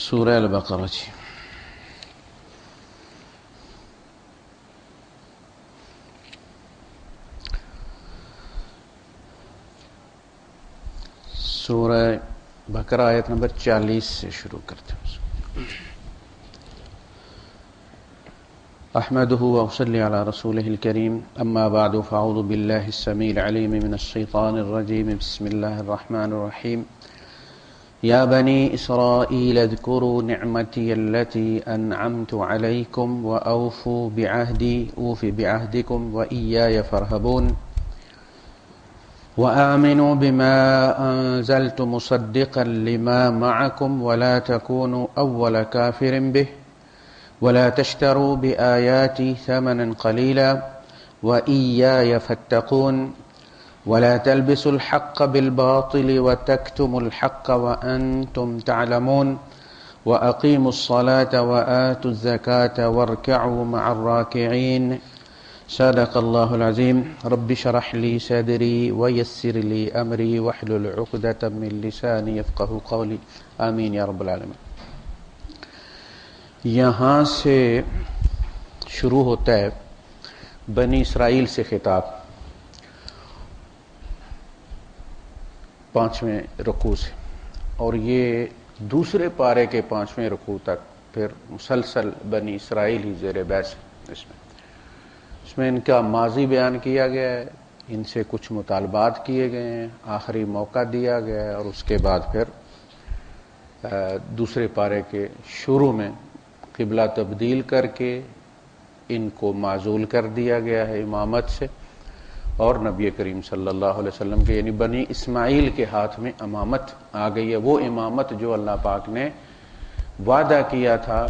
سورہ البقرہ جی. سورہ بقرہ آیت نمبر 40 سے شروع کرتے ہیں. احمده واصلي على رسوله الكريم اما بعد فاعوذ بالله السميع العليم من الشيطان الرجيم. بسم الله الرحمن الرحيم. يا بني إسرائيل اذكروا نعمتي التي أنعمت عليكم وأوفوا بعهدي أوف بعهدكم وإياي فارهبون وآمنوا بما أنزلت مصدقا لما معكم ولا تكونوا أول كافر به ولا تشتروا بآياتي ثمنا قليلا وإياي فاتقون ولا تلبسوا الحق بالباطل وتكتموا الحق وأنتم تعلمون وأقيموا الصلاة وآتوا الزكاة واركعوا مع الراكعين. صدق الله العظيم. رب اشرح لي صدري ويسر لي أمري واحلل عقدة من لساني يفقهوا قولي. آمين يا رب العالمين. یہاں سے شروع ہوتا ہے بنی اسرائیل سے خطاب 5ویں رکوع سے، اور یہ دوسرے پارے کے 5ویں رکوع تک پھر مسلسل بنی اسرائیل ہی زیر بحث. اس میں ان کا ماضی بیان کیا گیا ہے، ان سے کچھ مطالبات کیے گئے ہیں، آخری موقع دیا گیا ہے، اور اس کے بعد پھر دوسرے پارے کے شروع میں قبلہ تبدیل کر کے ان کو معزول کر دیا گیا ہے امامت سے، اور نبی کریم صلی اللہ علیہ وسلم کے یعنی بنی اسماعیل کے ہاتھ میں امامت آ گئی ہے. وہ امامت جو اللہ پاک نے وعدہ کیا تھا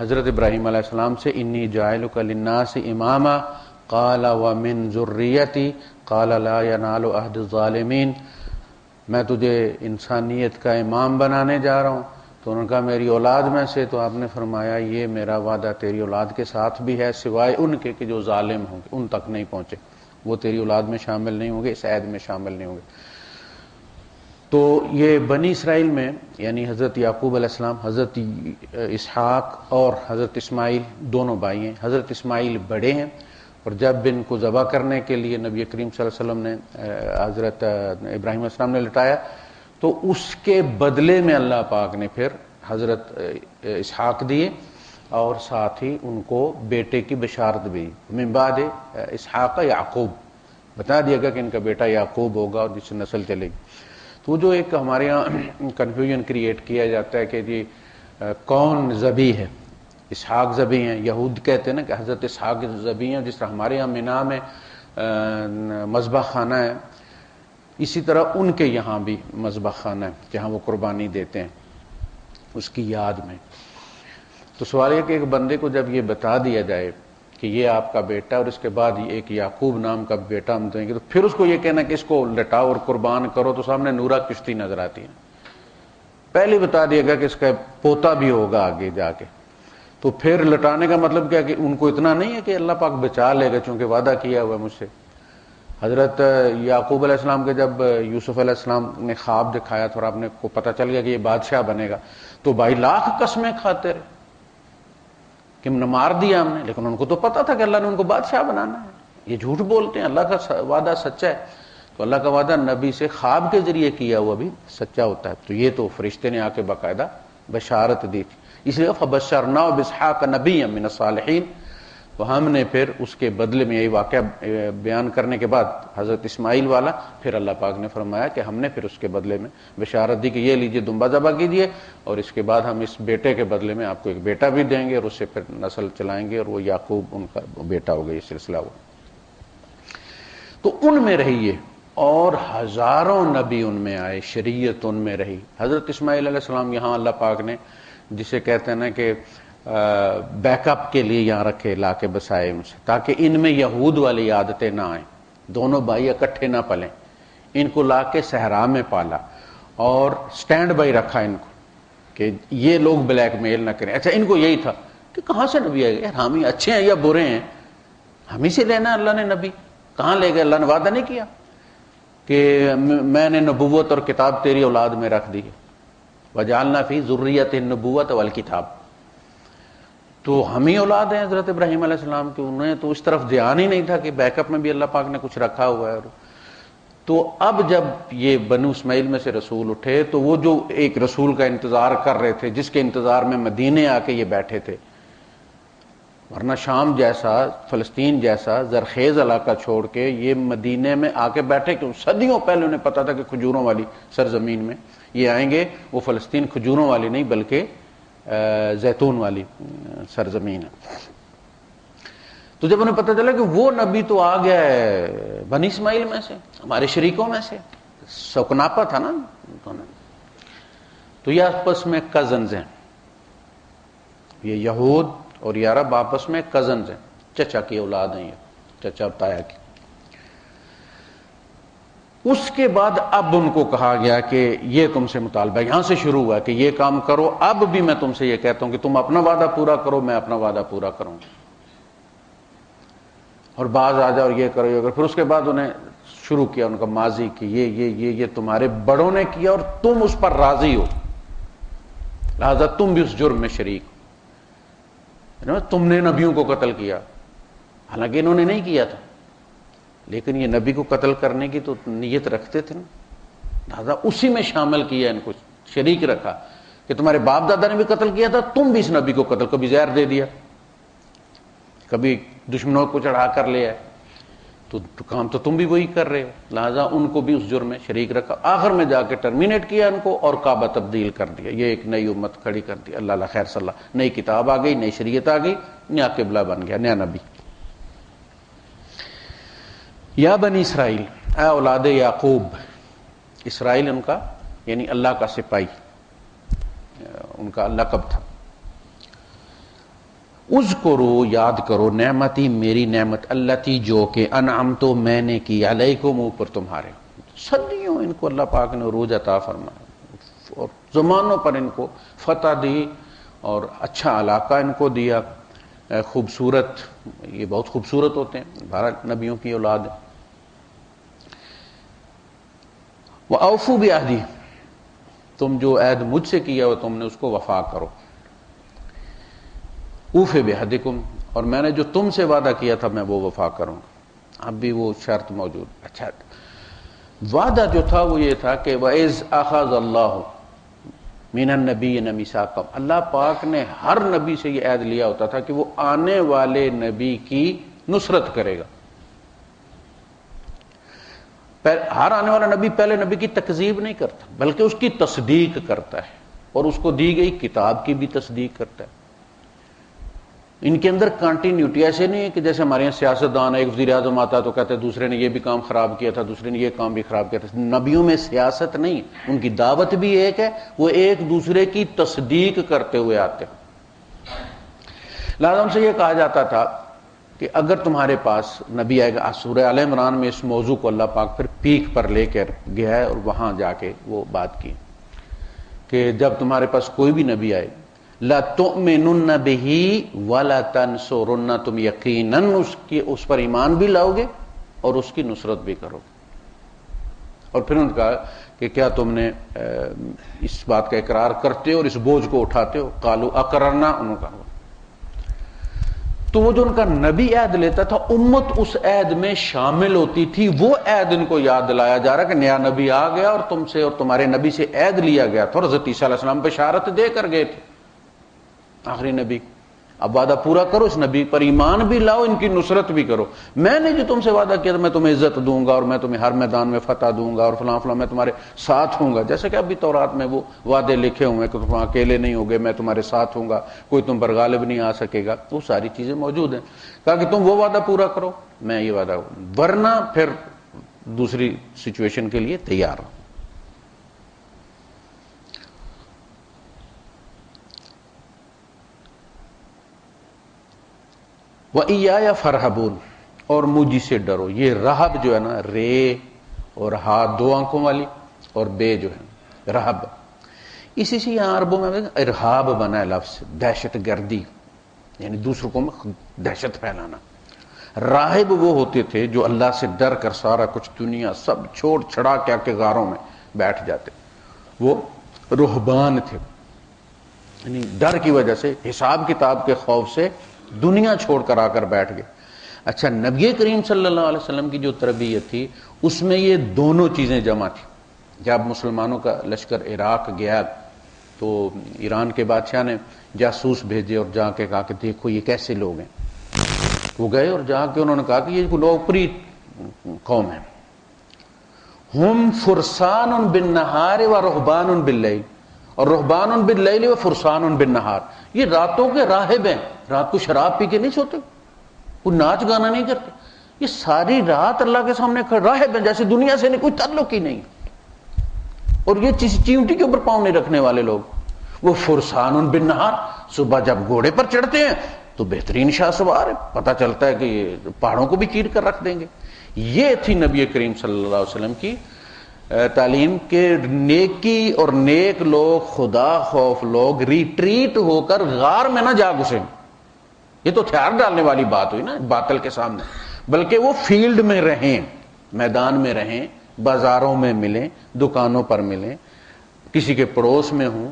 حضرت ابراہیم علیہ السلام سے، انی جاعلک للناس اماما قال ومن ذریتی قال لا ینال عہد الظالمین. میں تجھے انسانیت کا امام بنانے جا رہا ہوں. تو انہوں نے کہا میری اولاد میں سے. تو آپ نے فرمایا یہ میرا وعدہ تیری اولاد کے ساتھ بھی ہے، سوائے ان کے کہ جو ظالم ہوں گے، ان تک نہیں پہنچے، وہ تیری اولاد میں شامل نہیں ہوں گے، اس عہد میں شامل نہیں ہوں گے. تو یہ بنی اسرائیل میں یعنی حضرت یعقوب علیہ السلام، حضرت اسحاق اور حضرت اسماعیل دونوں بھائی ہیں. حضرت اسماعیل بڑے ہیں، اور جب ان کو ذبح کرنے کے لیے نبی کریم صلی اللہ علیہ وسلم نے حضرت ابراہیم علیہ السلام نے لٹایا، تو اس کے بدلے میں اللہ پاک نے پھر حضرت اسحاق دیے، اور ساتھ ہی ان کو بیٹے کی بشارت بھی. من بعد اسحاق یعقوب بتا دیا گیا کہ ان کا بیٹا یعقوب ہوگا اور جس سے نسل چلے گی. تو جو ایک ہمارے یہاں کنفیوژن کریٹ کیا جاتا ہے کہ جی کون ذبی ہے. اسحاق ذبی ہیں، یہود کہتے ہیں نا کہ حضرت اسحاق ذبی ہیں، جس طرح ہمارے یہاں مینا میں مذبح خانہ ہے، اسی طرح ان کے یہاں بھی مذبح خانہ ہے جہاں وہ قربانی دیتے ہیں اس کی یاد میں. تو سوال یہ کہ ایک بندے کو جب یہ بتا دیا جائے کہ یہ آپ کا بیٹا اور اس کے بعد یہ ایک یعقوب نام کا بیٹا ہم دیں گے، تو پھر اس کو یہ کہنا کہ اس کو لٹاؤ اور قربان کرو، تو سامنے نورا کشتی نظر آتی ہے. پہلے بتا دیا گیا کہ اس کا پوتا بھی ہوگا آگے جا کے. تو پھر لٹانے کا مطلب کیا کہ ان کو اتنا نہیں ہے کہ اللہ پاک بچا لے گا چونکہ وعدہ کیا ہوا ہے مجھ سے. حضرت یعقوب علیہ السلام کے جب یوسف علیہ السلام نے خواب دکھایا تھا اور آپ نے کو پتہ چل گیا کہ یہ بادشاہ بنے گا، تو بھائی لاکھ قسمیں کھاتے رہے کہ مار دیا ہم نے، لیکن ان کو تو پتہ تھا کہ اللہ نے ان کو بادشاہ بنانا ہے. یہ جھوٹ بولتے ہیں، اللہ کا وعدہ سچا ہے. تو اللہ کا وعدہ نبی سے خواب کے ذریعے کیا ہوا بھی سچا ہوتا ہے. تو یہ تو فرشتے نے آ کے باقاعدہ بشارت دی تھی، اس لیے فبشرناہ باسحاق نبیا من الصالحین. تو ہم نے پھر اس کے بدلے میں یہی واقعہ بیان کرنے کے بعد حضرت اسماعیل والا، پھر اللہ پاک نے فرمایا کہ ہم نے پھر اس کے بدلے میں بشارت دی کہ یہ لیجئے دمبا ذبح کیجئے، اور اس کے بعد ہم اس بیٹے کے بدلے میں آپ کو ایک بیٹا بھی دیں گے، اور اس سے پھر نسل چلائیں گے، اور وہ یعقوب ان کا بیٹا ہوگا. یہ سلسلہ ہوا. تو ان میں رہی یہ، اور ہزاروں نبی ان میں آئے، شریعت ان میں رہی. حضرت اسماعیل علیہ السلام یہاں اللہ پاک نے جسے کہتے ہیں نا کہ بیک اپ کے لیے یہاں رکھے، لا کے بسائے ان سے، تاکہ ان میں یہود والی عادتیں نہ آئیں، دونوں بھائی اکٹھے نہ پلیں. ان کو لا کے صحرا میں پالا اور سٹینڈ بائی رکھا ان کو کہ یہ لوگ بلیک میل نہ کریں. اچھا ان کو یہی تھا کہ کہاں سے نبی آئے گا، ہم ہی اچھے ہیں یا برے ہیں، ہم ہی سے لینا اللہ نے نبی. کہاں لے گئے؟ اللہ نے وعدہ نہیں کیا کہ میں نے نبوت اور کتاب تیری اولاد میں رکھ دی ہے. وجعلنا فی ذریۃ النبوۃ والکتاب. تو ہم ہی اولاد ہیں حضرت ابراہیم علیہ السلام کے. انہیں تو اس طرف دھیان ہی نہیں تھا کہ بیک اپ میں بھی اللہ پاک نے کچھ رکھا ہوا ہے. تو اب جب یہ بنو اسماعیل میں سے رسول اٹھے تو وہ جو ایک رسول کا انتظار کر رہے تھے، جس کے انتظار میں مدینے آ کے یہ بیٹھے تھے، ورنہ شام جیسا، فلسطین جیسا زرخیز علاقہ چھوڑ کے یہ مدینے میں آ کے بیٹھے، کیوں صدیوں پہلے انہیں پتا تھا کہ کھجوروں والی سرزمین میں یہ آئیں گے. وہ فلسطین کھجوروں والی نہیں بلکہ زیتون والی سرزمین ہے. تو جب انہیں پتہ چلا کہ وہ نبی تو آ گیا ہے بنی اسماعیل میں سے، ہمارے شریکوں میں سے، سکناپا تھا نا تو یہ آپس میں کزنز ہیں، یہ یہود اور یہ عرب آپس میں کزنز ہیں، چچا کی اولاد ہیں، یہ چچا تایا کی. اس کے بعد اب ان کو کہا گیا کہ یہ تم سے مطالبہ یہاں سے شروع ہوا کہ یہ کام کرو. اب بھی میں تم سے یہ کہتا ہوں کہ تم اپنا وعدہ پورا کرو، میں اپنا وعدہ پورا کروں، اور بعض آ جاؤ یہ کرو یہ کرو. پھر اس کے بعد انہیں شروع کیا ان کا ماضی کہ یہ تمہارے بڑوں نے کیا اور تم اس پر راضی ہو، لہذا تم بھی اس جرم میں شریک ہو. تم نے نبیوں کو قتل کیا، حالانکہ انہوں نے نہیں کیا تھا، لیکن یہ نبی کو قتل کرنے کی تو نیت رکھتے تھے نا، لہذا اسی میں شامل کیا، ان کو شریک رکھا کہ تمہارے باپ دادا نے بھی قتل کیا تھا، تم بھی اس نبی کو قتل، کبھی زہر دے دیا، کبھی دشمنوں کو چڑھا کر لیا، تو کام تو تم بھی وہی کر رہے ہو، لہذا ان کو بھی اس جرم میں شریک رکھا. آخر میں جا کے ٹرمینیٹ کیا ان کو اور کعبہ تبدیل کر دیا. یہ ایک نئی امت کھڑی کر دی. اللہ خیر صلی اللہ، نئی کتاب آ گئی، نئی شریعت آ گئی، نیا قبلہ بن گیا، نیا نبی. یا بنی اسرائیل، اے اولاد یعقوب. اسرائیل ان کا یعنی اللہ کا سپاہی، ان کا لقب تھا. اذکروا، یاد کرو، نعمتی، میری نعمت، اللتی، جو کہ انعمت، میں نے کی، علیکم، اوپر تمہارے. صدیوں ان کو اللہ پاک نے عروج عطا فرمایا اور زمانوں پر ان کو فتح دی اور اچھا علاقہ ان کو دیا، خوبصورت، یہ بہت خوبصورت ہوتے ہیں، 12 نبیوں کی اولاد ہے. وَأَوْفُوا بِعَهْدِي، تم جو عہد مجھ سے کیا ہو تم نے اس کو وفا کرو. اوف بِعَهْدِكُمْ، اور میں نے جو تم سے وعدہ کیا تھا میں وہ وفا کروں. اب بھی وہ شرط موجود. اچھا، وعدہ جو تھا وہ یہ تھا کہ وَإِذْ أَخَذَ اللَّهُ مِنَ النَّبِيِّينَ مِيثَاقَهُمْ، اللہ پاک نے ہر نبی سے یہ عہد لیا ہوتا تھا کہ وہ آنے والے نبی کی نصرت کرے گا. ہر آنے والا نبی پہلے نبی کی تکذیب نہیں کرتا بلکہ اس کی تصدیق کرتا ہے، اور اس کو دی گئی کتاب کی بھی تصدیق کرتا ہے. ان کے اندر کنٹینیوٹی ایسے نہیں ہے کہ جیسے ہمارے یہاں سیاستدان، ایک وزیر اعظم آتا ہے تو کہتے ہیں دوسرے نے یہ بھی کام خراب کیا تھا، دوسرے نے یہ کام بھی خراب کیا تھا. نبیوں میں سیاست نہیں، ان کی دعوت بھی ایک ہے، وہ ایک دوسرے کی تصدیق کرتے ہوئے آتے ہیں. لہذا ان سے یہ کہا جاتا تھا کہ اگر تمہارے پاس نبی آئے گا، سورہ آل عمران میں اس موضوع کو اللہ پاک پھر پیک پر لے کر گیا ہے اور وہاں جا کے وہ بات کی کہ جب تمہارے پاس کوئی بھی نبی آئے، لَتُؤْمِنُنَّ بِهِ وَلَتَنْصُرُنَّ، تم یقیناً اس پر ایمان بھی لاؤ گے اور اس کی نصرت بھی کرو گے. اور پھر انہوں نے کہا کہ کیا تم نے اس بات کا اقرار کرتے ہو اور اس بوجھ کو اٹھاتے ہو؟ قالوا اقررنا، انہوں نے کہا. تو وہ جو ان کا نبی عہد لیتا تھا امت اس عہد میں شامل ہوتی تھی. وہ عہد ان کو یاد دلایا جا رہا کہ نیا نبی آ گیا اور تم سے اور تمہارے نبی سے عہد لیا گیا تھا، اور حضرت عیسیٰ علیہ السلام بشارت دے کر گئے تھے آخری نبی. اب وعدہ پورا کرو، اس نبی پر ایمان بھی لاؤ، ان کی نصرت بھی کرو. میں نے جو تم سے وعدہ کیا تھا میں تمہیں عزت دوں گا اور میں تمہیں ہر میدان میں فتح دوں گا اور فلاں فلاں، میں تمہارے ساتھ ہوں گا. جیسے کہ اب بھی تورات میں وہ وعدے لکھے ہوئے ہیں کہ تم اکیلے نہیں ہوگے، میں تمہارے ساتھ ہوں گا، کوئی تم پر غالب نہیں آ سکے گا. وہ ساری چیزیں موجود ہیں. کہا کہ تم وہ وعدہ پورا کرو، میں یہ وعدہ، ورنہ پھر دوسری سچویشن کے لیے تیار ہوں. وَإِيَّايَ فَارْهَبُونِ، اور مجھ سے ڈرو. یہ رہب جو ہے نا، رے اور ہا دو آنکھوں والی اور بے جو ہے رہب، اسی سے یہاں عربوں میں ارہاب بنا ہے لفظ، دہشت گردی، یعنی دوسروں کو دہشت پھیلانا. راہب وہ ہوتے تھے جو اللہ سے ڈر کر سارا کچھ دنیا سب چھوڑ چھڑا کے آ کے غاروں میں بیٹھ جاتے. وہ رہبان تھے، یعنی ڈر کی وجہ سے، حساب کتاب کے خوف سے دنیا چھوڑ کر آ کر بیٹھ گئے۔ اچھا، نبی کریم صلی اللہ علیہ وسلم کی جو تربیت تھی اس میں یہ دونوں چیزیں جمع تھی۔ جب مسلمانوں کا لشکر عراق گیا تو ایران کے بادشاہ نے جاسوس بھیجے اور جا کے کہا کہ دیکھو یہ کیسے لوگ ہیں۔ وہ گئے اور جا کے انہوں نے کہا کہ یہ لوگ اوپری قوم ہے، ہم فرسان بالنہار و رہبان باللیل، اور رہبان باللیل و فرسان بالنہار، یہ راتوں کے راہب ہیں، رات کو شراب پی کے نہیں سوتے، کوئی ناچ گانا نہیں کرتے، یہ ساری رات اللہ کے سامنے راہب ہیں، جیسے دنیا سے کوئی تعلق ہی نہیں، اور یہ چیونٹی کے اوپر پاؤں نہیں رکھنے والے لوگ۔ وہ فرسان بالنہار، صبح جب گھوڑے پر چڑھتے ہیں تو بہترین شاہ سوار ہے، پتہ چلتا ہے کہ یہ پہاڑوں کو بھی چیر کر رکھ دیں گے۔ یہ تھی نبی کریم صلی اللہ علیہ وسلم کی تعلیم کے نیکی اور نیک لوگ، خدا خوف لوگ ریٹریٹ ہو کر غار میں نہ جا گھسیں۔ یہ تو ہتھیار ڈالنے والی بات ہوئی نا باطل کے سامنے، بلکہ وہ فیلڈ میں رہیں، میدان میں رہیں، بازاروں میں ملیں، دکانوں پر ملیں، کسی کے پڑوس میں ہوں،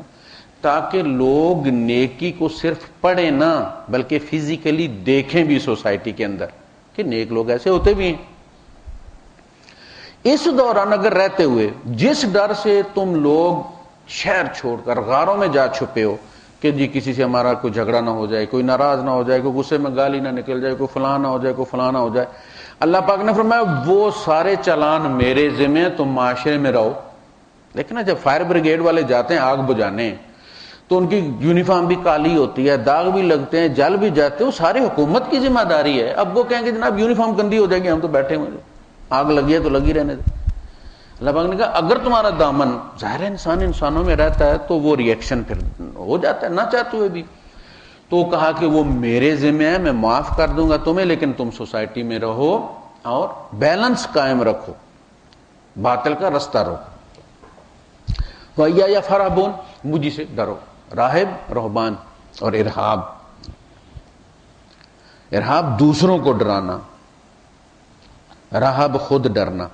تاکہ لوگ نیکی کو صرف پڑھیں نہ بلکہ فزیکلی دیکھیں بھی سوسائٹی کے اندر کہ نیک لوگ ایسے ہوتے بھی ہیں۔ اس دوران اگر رہتے ہوئے جس ڈر سے تم لوگ شہر چھوڑ کر غاروں میں جا چھپے ہو کہ جی کسی سے ہمارا کوئی جھگڑا نہ ہو جائے، کوئی ناراض نہ ہو جائے، کوئی غصے میں گالی نہ نکل جائے، کوئی فلاں نہ ہو جائے، کوئی فلاں نہ ہو جائے، اللہ پاک نے فرمایا وہ سارے چالان میرے ذمہ ہیں، تم معاشرے میں رہو۔ لیکن جب فائر بریگیڈ والے جاتے ہیں آگ بجھانے تو ان کی یونیفارم بھی کالی ہوتی ہے، داغ بھی لگتے ہیں، جل بھی جاتے ہیں، وہ ساری حکومت کی ذمہ داری ہے۔ اب وہ کہیں گے جناب یونیفارم گندی ہو جائے گی، ہم تو بیٹھے ہوئے، آگ لگی ہے تو لگی رہنے دے۔ اللہ پاک نے کہا اگر تمہارا دامن، ظاہر انسان انسانوں میں رہتا ہے تو وہ ری ایکشن پھر ہو جاتا ہے نہ چاہتے ہوئے بھی، تو کہا کہ وہ میرے ذمہ ہے، میں معاف کر دوں گا تمہیں، لیکن تم سوسائٹی میں رہو اور بیلنس قائم رکھو، باطل کا رستہ روکو۔ وَإِيَّايَ فَارْهَبُونَ، مجھے سے ڈرو۔ راہب، رہبان اور ارہاب، ارہاب دوسروں کو ڈرانا، راہب خود ڈرنا۔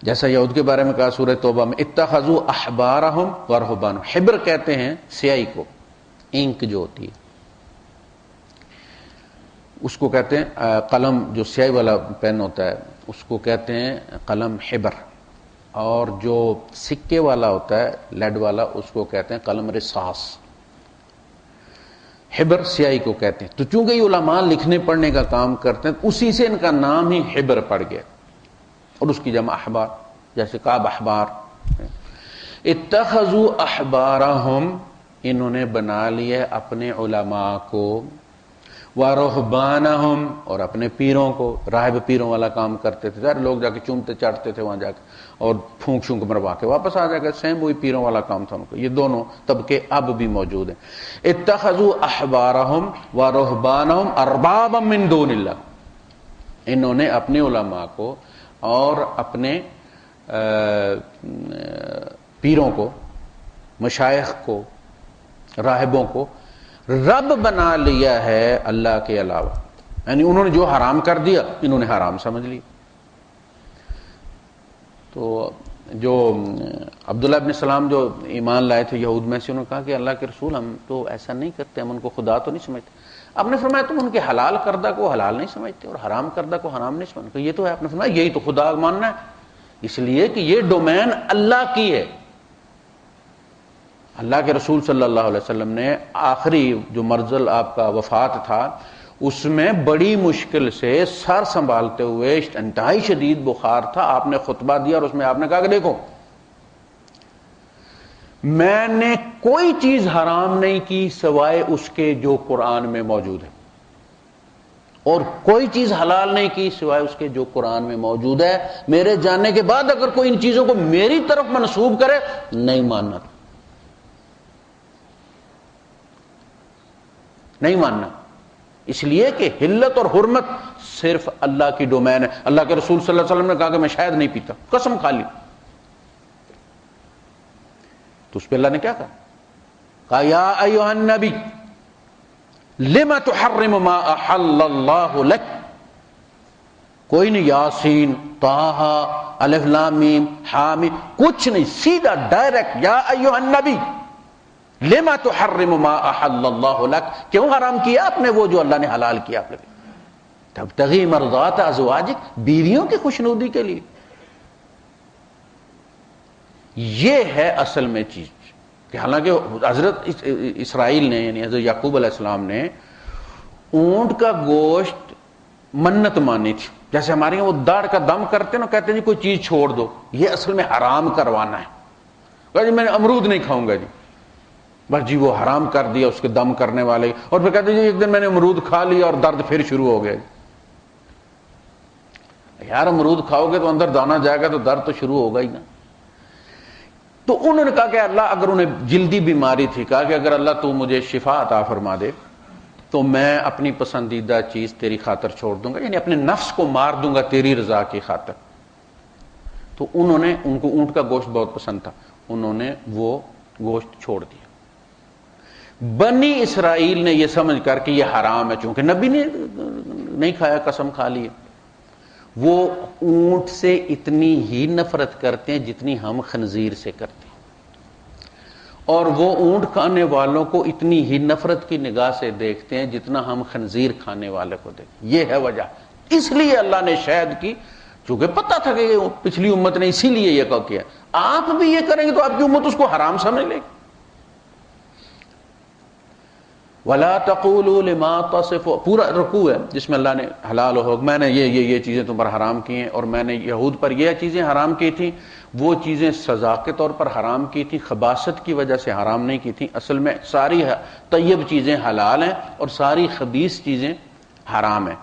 جیسا یہود کے بارے میں کہا سورہ توبہ میں اتخذوا احبارہم ورہبانہم، حبر کہتے ہیں سیاہی کو، انک جو ہوتی ہے اس کو کہتے ہیں، قلم جو سیاہی والا پین ہوتا ہے اس کو کہتے ہیں قلم حبر، اور جو سکے والا ہوتا ہے لیڈ والا اس کو کہتے ہیں قلم رصاص۔ حبر سیاہی کو کہتے ہیں، تو چونکہ یہ علماء لکھنے پڑھنے کا کام کرتے ہیں اسی سے ان کا نام ہی حبر پڑ گیا، اور اس کی جمع احبار، جیسے کعب احبار۔ اتخذوا احبارہم، انہوں نے بنا لیا اپنے علماء کو، ورہبانہم، اور اپنے پیروں کو۔ راہب پیروں والا کام کرتے تھے، سارے لوگ جا کے چومتے چاٹتے تھے وہاں جا کے اور پھونک شونک مروا کے واپس آ جا کے، سیم وہی پیروں والا کام تھا ان کا۔ یہ دونوں طبقے اب بھی موجود ہیں۔ اتخذوا احبارہم ورہبانہم اربابا من دون اللہ، انہوں نے اپنے علماء کو اور اپنے پیروں کو، مشائخ کو، راہبوں کو رب بنا لیا ہے اللہ کے علاوہ، یعنی انہوں نے جو حرام کر دیا انہوں نے حرام سمجھ لی۔ تو جو عبداللہ ابن سلام جو ایمان لائے تھے یہود میں سے، انہوں نے کہا کہ اللہ کے رسول ہم تو ایسا نہیں کرتے، ہم ان کو خدا تو نہیں سمجھتے۔ آپ نے فرمایا تم ان کے حلال کردہ کو حلال نہیں سمجھتے اور حرام کردہ کو حرام نہیں سمجھتے، یہ تو ہے۔ آپ نے فرمایا یہی تو خدا ماننا ہے، اس لیے کہ یہ ڈومین اللہ کی ہے۔ اللہ کے رسول صلی اللہ علیہ وسلم نے آخری جو مرضل آپ کا وفات تھا اس میں بڑی مشکل سے سر سنبھالتے ہوئے، انتہائی شدید بخار تھا، آپ نے خطبہ دیا اور اس میں آپ نے کہا کہ دیکھو میں نے کوئی چیز حرام نہیں کی سوائے اس کے جو قرآن میں موجود ہے، اور کوئی چیز حلال نہیں کی سوائے اس کے جو قرآن میں موجود ہے۔ میرے جاننے کے بعد اگر کوئی ان چیزوں کو میری طرف منسوب کرے نہیں ماننا، نہیں ماننا، اس لیے کہ حلت اور حرمت صرف اللہ کی ڈومین ہے۔ اللہ کے رسول صلی اللہ علیہ وسلم نے کہا کہ میں شاید نہیں پیتا، قسم کھا لی، تو اس پہ اللہ نے کیا کہا یا ایھا النبی لم تحرم ما احل اللہ لک، کوئی نہیں یاسین طٰہٰ الف لام میم حامیم، کچھ نہیں، سیدھا ڈائریکٹ یا ایھا النبی لما تحرم ما احل اللہ لک، کیوں حرام کیا آپ نے وہ جو اللہ نے حلال کیا آپ نے؟ تبتغی مرضات ازواجک، بیویوں کی خوشنودی کے لیے۔ یہ ہے اصل میں چیز کہ حالانکہ حضرت اسرائیل نے یعنی حضرت یعقوب علیہ السلام نے اونٹ کا گوشت منت مانی تھی، جیسے ہمارے یہاں وہ داڑھ کا دم کرتے ہیں نا، کہتے ہیں جی کوئی چیز چھوڑ دو، یہ اصل میں حرام کروانا ہے، جی میں امرود نہیں کھاؤں گا جی، بس جی وہ حرام کر دیا اس کے دم کرنے والے، اور پھر کہتے ہیں جی ایک دن میں نے امرود کھا لیا اور درد پھر شروع ہو گیا۔ یار امرود کھاؤ گے تو اندر دانا جائے گا تو درد تو شروع ہوگا ہی نا۔ تو انہوں نے کہا کہ اللہ، اگر انہیں جلدی بیماری تھی، کہا کہ اگر اللہ تو مجھے شفا عطا فرما دے تو میں اپنی پسندیدہ چیز تیری خاطر چھوڑ دوں گا، یعنی اپنے نفس کو مار دوں گا تیری رضا کی خاطر۔ تو انہوں نے، ان کو اونٹ کا گوشت بہت پسند تھا، انہوں نے وہ گوشت چھوڑ دیا۔ بنی اسرائیل نے یہ سمجھ کر کہ یہ حرام ہے، چونکہ نبی نے نہیں کھایا، قسم کھا لی، وہ اونٹ سے اتنی ہی نفرت کرتے ہیں جتنی ہم خنزیر سے کرتے ہیں، اور وہ اونٹ کھانے والوں کو اتنی ہی نفرت کی نگاہ سے دیکھتے ہیں جتنا ہم خنزیر کھانے والے کو دیکھتے ہیں۔ یہ ہے وجہ، اس لیے اللہ نے شہد کی، چونکہ پتہ تھا کہ یہ پچھلی امت نے اسی لیے یہ کیا، آپ بھی یہ کریں گے تو آپ کی امت اس کو حرام سمجھ لے گی۔ وَلَا تَقُولُوا لِمَا تَصِفُ، پورا رکوع ہے جس میں اللہ نے حلال ہو، میں نے یہ چیزیں تم پر حرام کی ہیں، اور میں نے یہود پر یہ چیزیں حرام کی تھیں، وہ چیزیں سزا کے طور پر حرام کی تھیں، خباثت کی وجہ سے حرام نہیں کی تھیں۔ اصل میں ساری طیب چیزیں حلال ہیں اور ساری خبیث چیزیں حرام ہیں،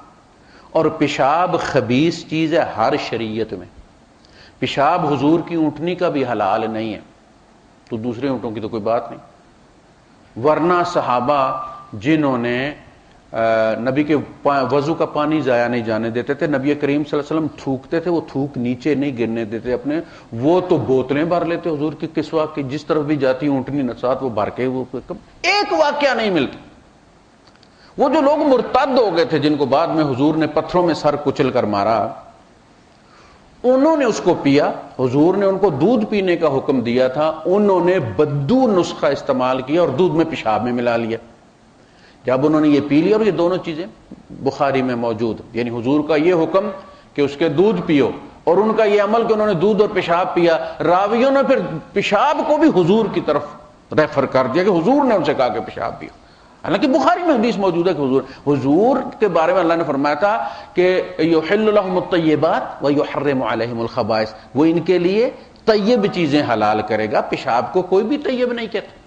اور پیشاب خبیث چیز ہے ہر شریعت میں۔ پیشاب حضور کی اونٹنی کا بھی حلال نہیں ہے، تو دوسرے اونٹوں کی تو کوئی بات نہیں۔ ورنہ صحابہ جنہوں نے نبی کے وضو کا پانی ضائع نہیں جانے دیتے تھے، نبی کریم صلی اللہ علیہ وسلم تھوکتے تھے، وہ تھوک نیچے نہیں گرنے دیتے اپنے، وہ تو بوتلیں بھر لیتے حضور کی کسوا کی، جس طرف بھی جاتی اونٹنی نسات وہ بھر کے، وہ ایک واقعہ نہیں ملتا۔ وہ جو لوگ مرتد ہو گئے تھے جن کو بعد میں حضور نے پتھروں میں سر کچل کر مارا، انہوں نے اس کو پیا، حضور نے ان کو دودھ پینے کا حکم دیا تھا، انہوں نے بدو نسخہ استعمال کیا اور دودھ میں پیشاب میں ملا لیا۔ جب انہوں نے یہ پی لیا، اور یہ دونوں چیزیں بخاری میں موجود، یعنی حضور کا یہ حکم کہ اس کے دودھ پیو، اور ان کا یہ عمل کہ انہوں نے دودھ اور پیشاب پیا، راویوں نے پھر پیشاب کو بھی حضور کی طرف ریفر کر دیا کہ حضور نے ان سے کہا کہ پیشاب پیو، حالانکہ بخاری میں حدیث موجود ہے کہ حضور کے بارے میں اللہ نے فرمایا تھا کہ یحل لهم الطیبات ویحرم علیہم الخبائث، وہ ان کے لیے طیب چیزیں حلال کرے گا، پیشاب کو کوئی بھی طیب نہیں کہتا۔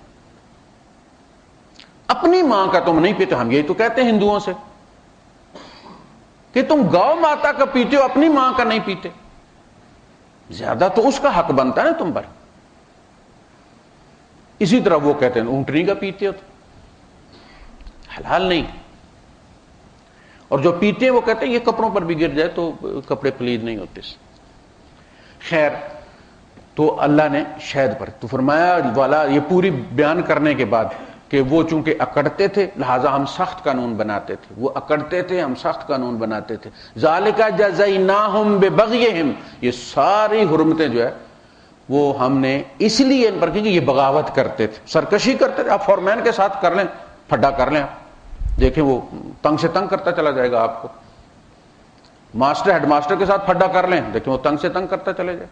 اپنی ماں کا تم نہیں پیتے، ہم یہی تو کہتے ہیں ہندوؤں سے کہ تم گاؤ ماتا کا پیتے ہو، اپنی ماں کا نہیں پیتے، زیادہ تو اس کا حق بنتا ہے نا تم پر۔ اسی طرح وہ کہتے ہیں اونٹنی کا پیتے ہو تو حلال نہیں، اور جو پیتے ہیں وہ کہتے ہیں یہ کپڑوں پر بھی گر جائے تو کپڑے پلید نہیں ہوتے۔ خیر، تو اللہ نے شہد پر تو فرمایا والا، یہ پوری بیان کرنے کے بعد کہ وہ چونکہ اکڑتے تھے لہذا ہم سخت قانون بناتے تھے، وہ اکڑتے تھے ہم سخت قانون بناتے تھے۔ ذالک جزیناہم ببغیہم، یہ ساری حرمتیں جو ہے وہ ہم نے اس لیے ان پر کی کہ یہ بغاوت کرتے تھے، سرکشی کرتے تھے۔ آپ فورمین کے ساتھ کر لیں، پھڈا کر لیں، دیکھیں وہ تنگ سے تنگ کرتا چلا جائے گا آپ کو۔ ماسٹر ہیڈ ماسٹر کے ساتھ پھڈا کر لیں، دیکھیں وہ تنگ سے تنگ کرتا چلے جائے،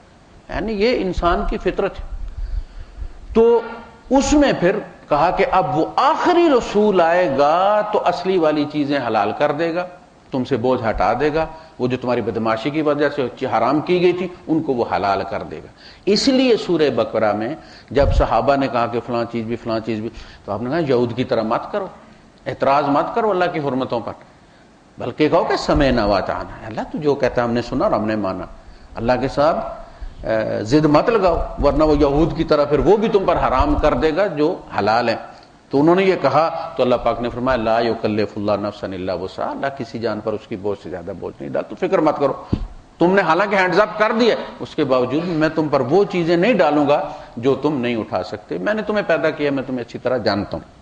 یعنی یہ انسان کی فطرت ہے۔ تو اس میں پھر کہا کہ اب وہ آخری رسول آئے گا تو اصلی والی چیزیں حلال کر دے گا، تم سے بوجھ ہٹا دے گا، وہ جو تمہاری بدماشی کی وجہ سے حرام کی گئی تھی ان کو وہ حلال کر دے گا۔ اس لیے سورہ بقرہ میں جب صحابہ نے کہا کہ فلاں چیز بھی فلاں چیز بھی، تو آپ نے کہا یہود کی طرح مت کرو، اعتراض مت کرو اللہ کی حرمتوں پر، بلکہ کہو کہ سمعنا واطعنا، اللہ تو جو کہتا ہے ہم نے سنا اور ہم نے مانا۔ اللہ کے ساتھ ضد مت لگاؤ، ورنہ وہ یہود کی طرح پھر وہ بھی تم پر حرام کر دے گا جو حلال ہے۔ تو انہوں نے یہ کہا تو اللہ پاک نے فرمایا لا یکلف اللہ نفسا الا وسعها، اللہ کسی جان پر اس کی بوجھ سے زیادہ بوجھ نہیں ڈال، تو فکر مت کرو۔ تم نے حالانکہ ہینڈز اپ کر دیا، اس کے باوجود میں تم پر وہ چیزیں نہیں ڈالوں گا جو تم نہیں اٹھا سکتے، میں نے تمہیں پیدا کیا، میں تمہیں اچھی طرح جانتا ہوں۔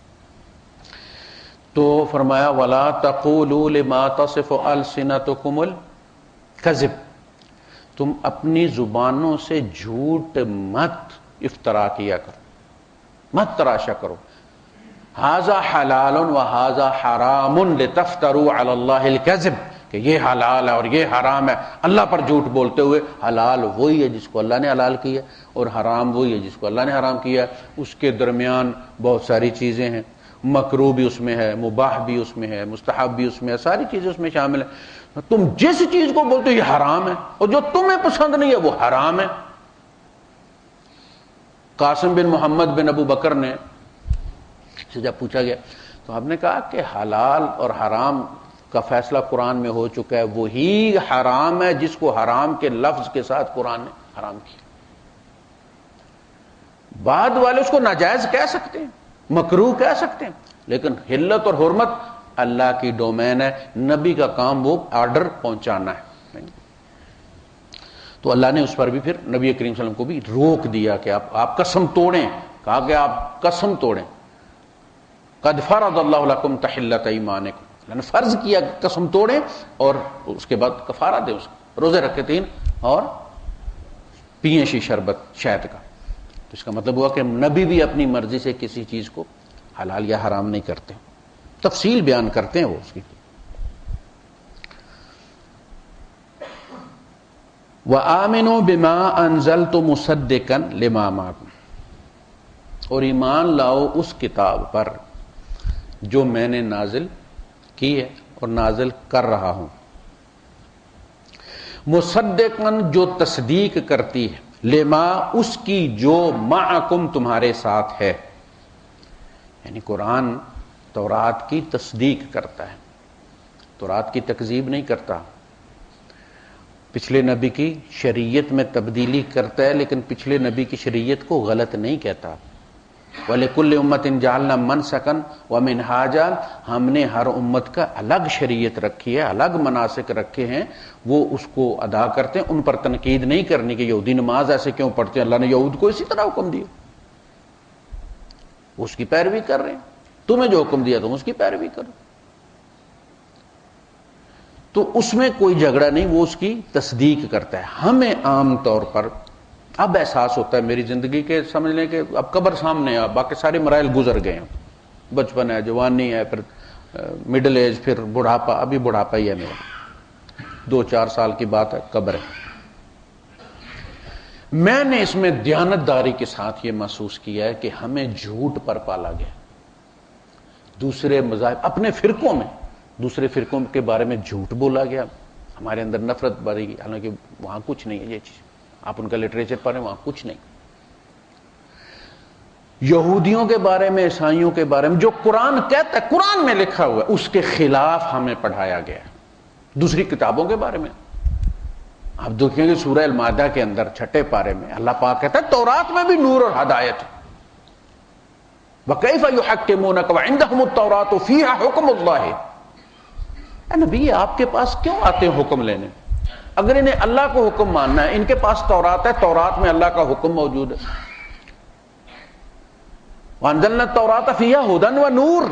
تو فرمایا ولا تقولوا لما تصف السنتكم کذب، تم اپنی زبانوں سے جھوٹ مت افترا کیا کرو، مت تراشا کرو. ھذا حلال وھذا حرام لتفتروا علی اللہ الکذب، کہ یہ حلال ہے اور یہ حرام ہے، اللہ پر جھوٹ بولتے ہوئے. حلال وہی ہے جس کو اللہ نے حلال کیا اور حرام وہی ہے جس کو اللہ نے حرام کیا. اس کے درمیان بہت ساری چیزیں ہیں، مکروہ بھی اس میں ہے، مباح بھی اس میں ہے، مستحب بھی اس میں ہے، ساری چیزیں اس میں شامل ہیں. تم جس چیز کو بولتے ہو یہ حرام ہے اور جو تمہیں پسند نہیں ہے وہ حرام ہے. قاسم بن محمد بن ابو بکر نے سے جب پوچھا گیا تو آپ نے کہا کہ حلال اور حرام کا فیصلہ قرآن میں ہو چکا ہے، وہی حرام ہے جس کو حرام کے لفظ کے ساتھ قرآن نے حرام کیا. بعد والے اس کو ناجائز کہہ سکتے ہیں، مکروہ کہہ سکتے ہیں، لیکن حلت اور حرمت اللہ کی ڈومین ہے، نبی کا کام وہ آرڈر پہنچانا ہے. تو اللہ نے اس پر بھی پھر نبی کریم صلی اللہ علیہ وسلم کو بھی روک دیا کہ آپ قسم توڑیں. کہا کہ آپ قسم توڑیں. قد فرض اللہ لکم تحلۃ ایمانکم، اللہ نے فرض کیا قسم توڑیں اور اس کے بعد کفارہ دیں، اس کو روزے رکھے 3 اور پیئیں شربت شہد کا. تو اس کا مطلب ہوا کہ نبی بھی اپنی مرضی سے کسی چیز کو حلال یا حرام نہیں کرتے، تفصیل بیان کرتے ہیں وہ اس کی. وَآمِنُوا بِمَا أَنزَلْتُ مُصَدِّقًا لِمَا مَعَكُمْ، اور ایمان لاؤ اس کتاب پر جو میں نے نازل کی ہے اور نازل کر رہا ہوں. مصدقاً جو تصدیق کرتی ہے، لما اس کی جو معکم تمہارے ساتھ ہے. یعنی قرآن تورات کی تصدیق کرتا ہے، تورات کی تکذیب نہیں کرتا. پچھلے نبی کی شریعت میں تبدیلی کرتا ہے لیکن پچھلے نبی کی شریعت کو غلط نہیں کہتا. وَلِكُلِّ أُمَّةٍ جَعَلْنَا مَنْسَكًا وَمِنْهَاجًا، ہم نے ہر امت کا الگ شریعت رکھی ہے، الگ مناسک رکھے ہیں، وہ اس کو ادا کرتے ہیں. ان پر تنقید نہیں کرنی کہ یہودی نماز ایسے کیوں پڑھتے ہیں، اللہ نے یہود کو اسی طرح حکم دیا، اس کی پیروی کر رہے ہیں. تمہیں جو حکم دیا تم اس کی پیروی کرو. تو اس میں کوئی جھگڑا نہیں، وہ اس کی تصدیق کرتا ہے. ہمیں عام طور پر اب احساس ہوتا ہے میری زندگی کے، سمجھ لیں کہ اب قبر سامنے ہے، باقی سارے مراحل گزر گئے ہیں. بچپن ہے، جوانی ہے، پھر مڈل ایج، پھر بڑھاپا. ابھی بڑھاپا ہی ہے میرا، 2-4 سال کی بات ہے، قبر ہے. میں نے اس میں دیانتداری کے ساتھ یہ محسوس کیا ہے کہ ہمیں جھوٹ پر پالا گیا. دوسرے مذاہب، اپنے فرقوں میں دوسرے فرقوں کے بارے میں جھوٹ بولا گیا، ہمارے اندر نفرت بڑھی گئی، حالانکہ وہاں کچھ نہیں ہے یہ چیز. آپ ان کا لٹریچر پڑھیں، وہاں کچھ نہیں. یہودیوں کے بارے میں، عیسائیوں کے بارے میں جو قرآن کہتا ہے، قرآن میں لکھا ہوا ہے، اس کے خلاف ہمیں پڑھایا گیا ہے. دوسری کتابوں کے بارے میں آپ دیکھیں گے سورہ المائدہ کے اندر 6 پارے میں اللہ پاک کہتا ہے تورات میں بھی نور اور ہدایت. وَكَيْفَ يُحَكِّمُونَكَ وَعِنْدَهُمُ التَّوْرَاةُ فِيهَا حُكْمُ اللَّهِ. اے نبی آپ کے پاس کیوں آتے ہیں حکم لینے؟ اگر انہیں اللہ کو حکم ماننا ہے، ان کے پاس تورات ہے، تورات میں اللہ کا حکم موجود ہے. وَأَنزَلْنَا التَّوْرَاةَ فِيهَا هُدًى وَنُورٌ،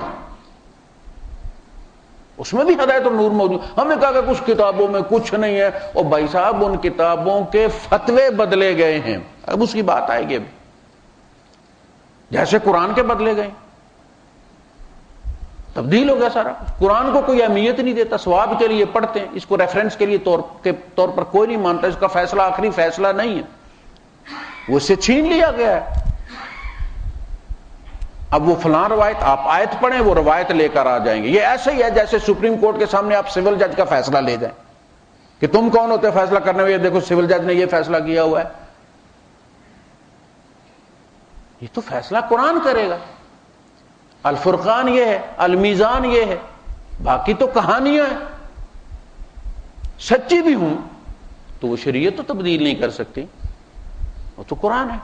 اس میں بھی ہدایت اور نور موجود. ہم نے کہا کہ کچھ کتابوں میں کچھ نہیں ہے، اور بھائی صاحب ان کتابوں کے فتوے بدلے گئے ہیں. اب اس کی بات آئے گی، جیسے قرآن کے بدلے گئے، تبدیل ہو گیا سارا. قرآن کو کوئی اہمیت نہیں دیتا، ثواب کے لیے پڑھتے ہیں، اس کو ریفرنس کے لیے طور پر کوئی نہیں مانتا. اس کا فیصلہ آخری فیصلہ نہیں ہے، وہ اس سے چھین لیا گیا ہے. اب وہ فلاں روایت، آپ آیت پڑھیں، وہ روایت لے کر آ جائیں گے. یہ ایسے ہی ہے جیسے سپریم کورٹ کے سامنے آپ سول جج کا فیصلہ لے جائیں کہ تم کون ہوتے فیصلہ کرنے میں، یہ دیکھو سول جج نے یہ فیصلہ کیا ہوا ہے. یہ تو فیصلہ قرآن کرے گا. الفرقان یہ ہے، المیزان یہ ہے، باقی تو کہانیاں ہیں. سچی بھی ہوں تو وہ شریعت تو تبدیل نہیں کر سکتی، وہ تو قرآن ہے.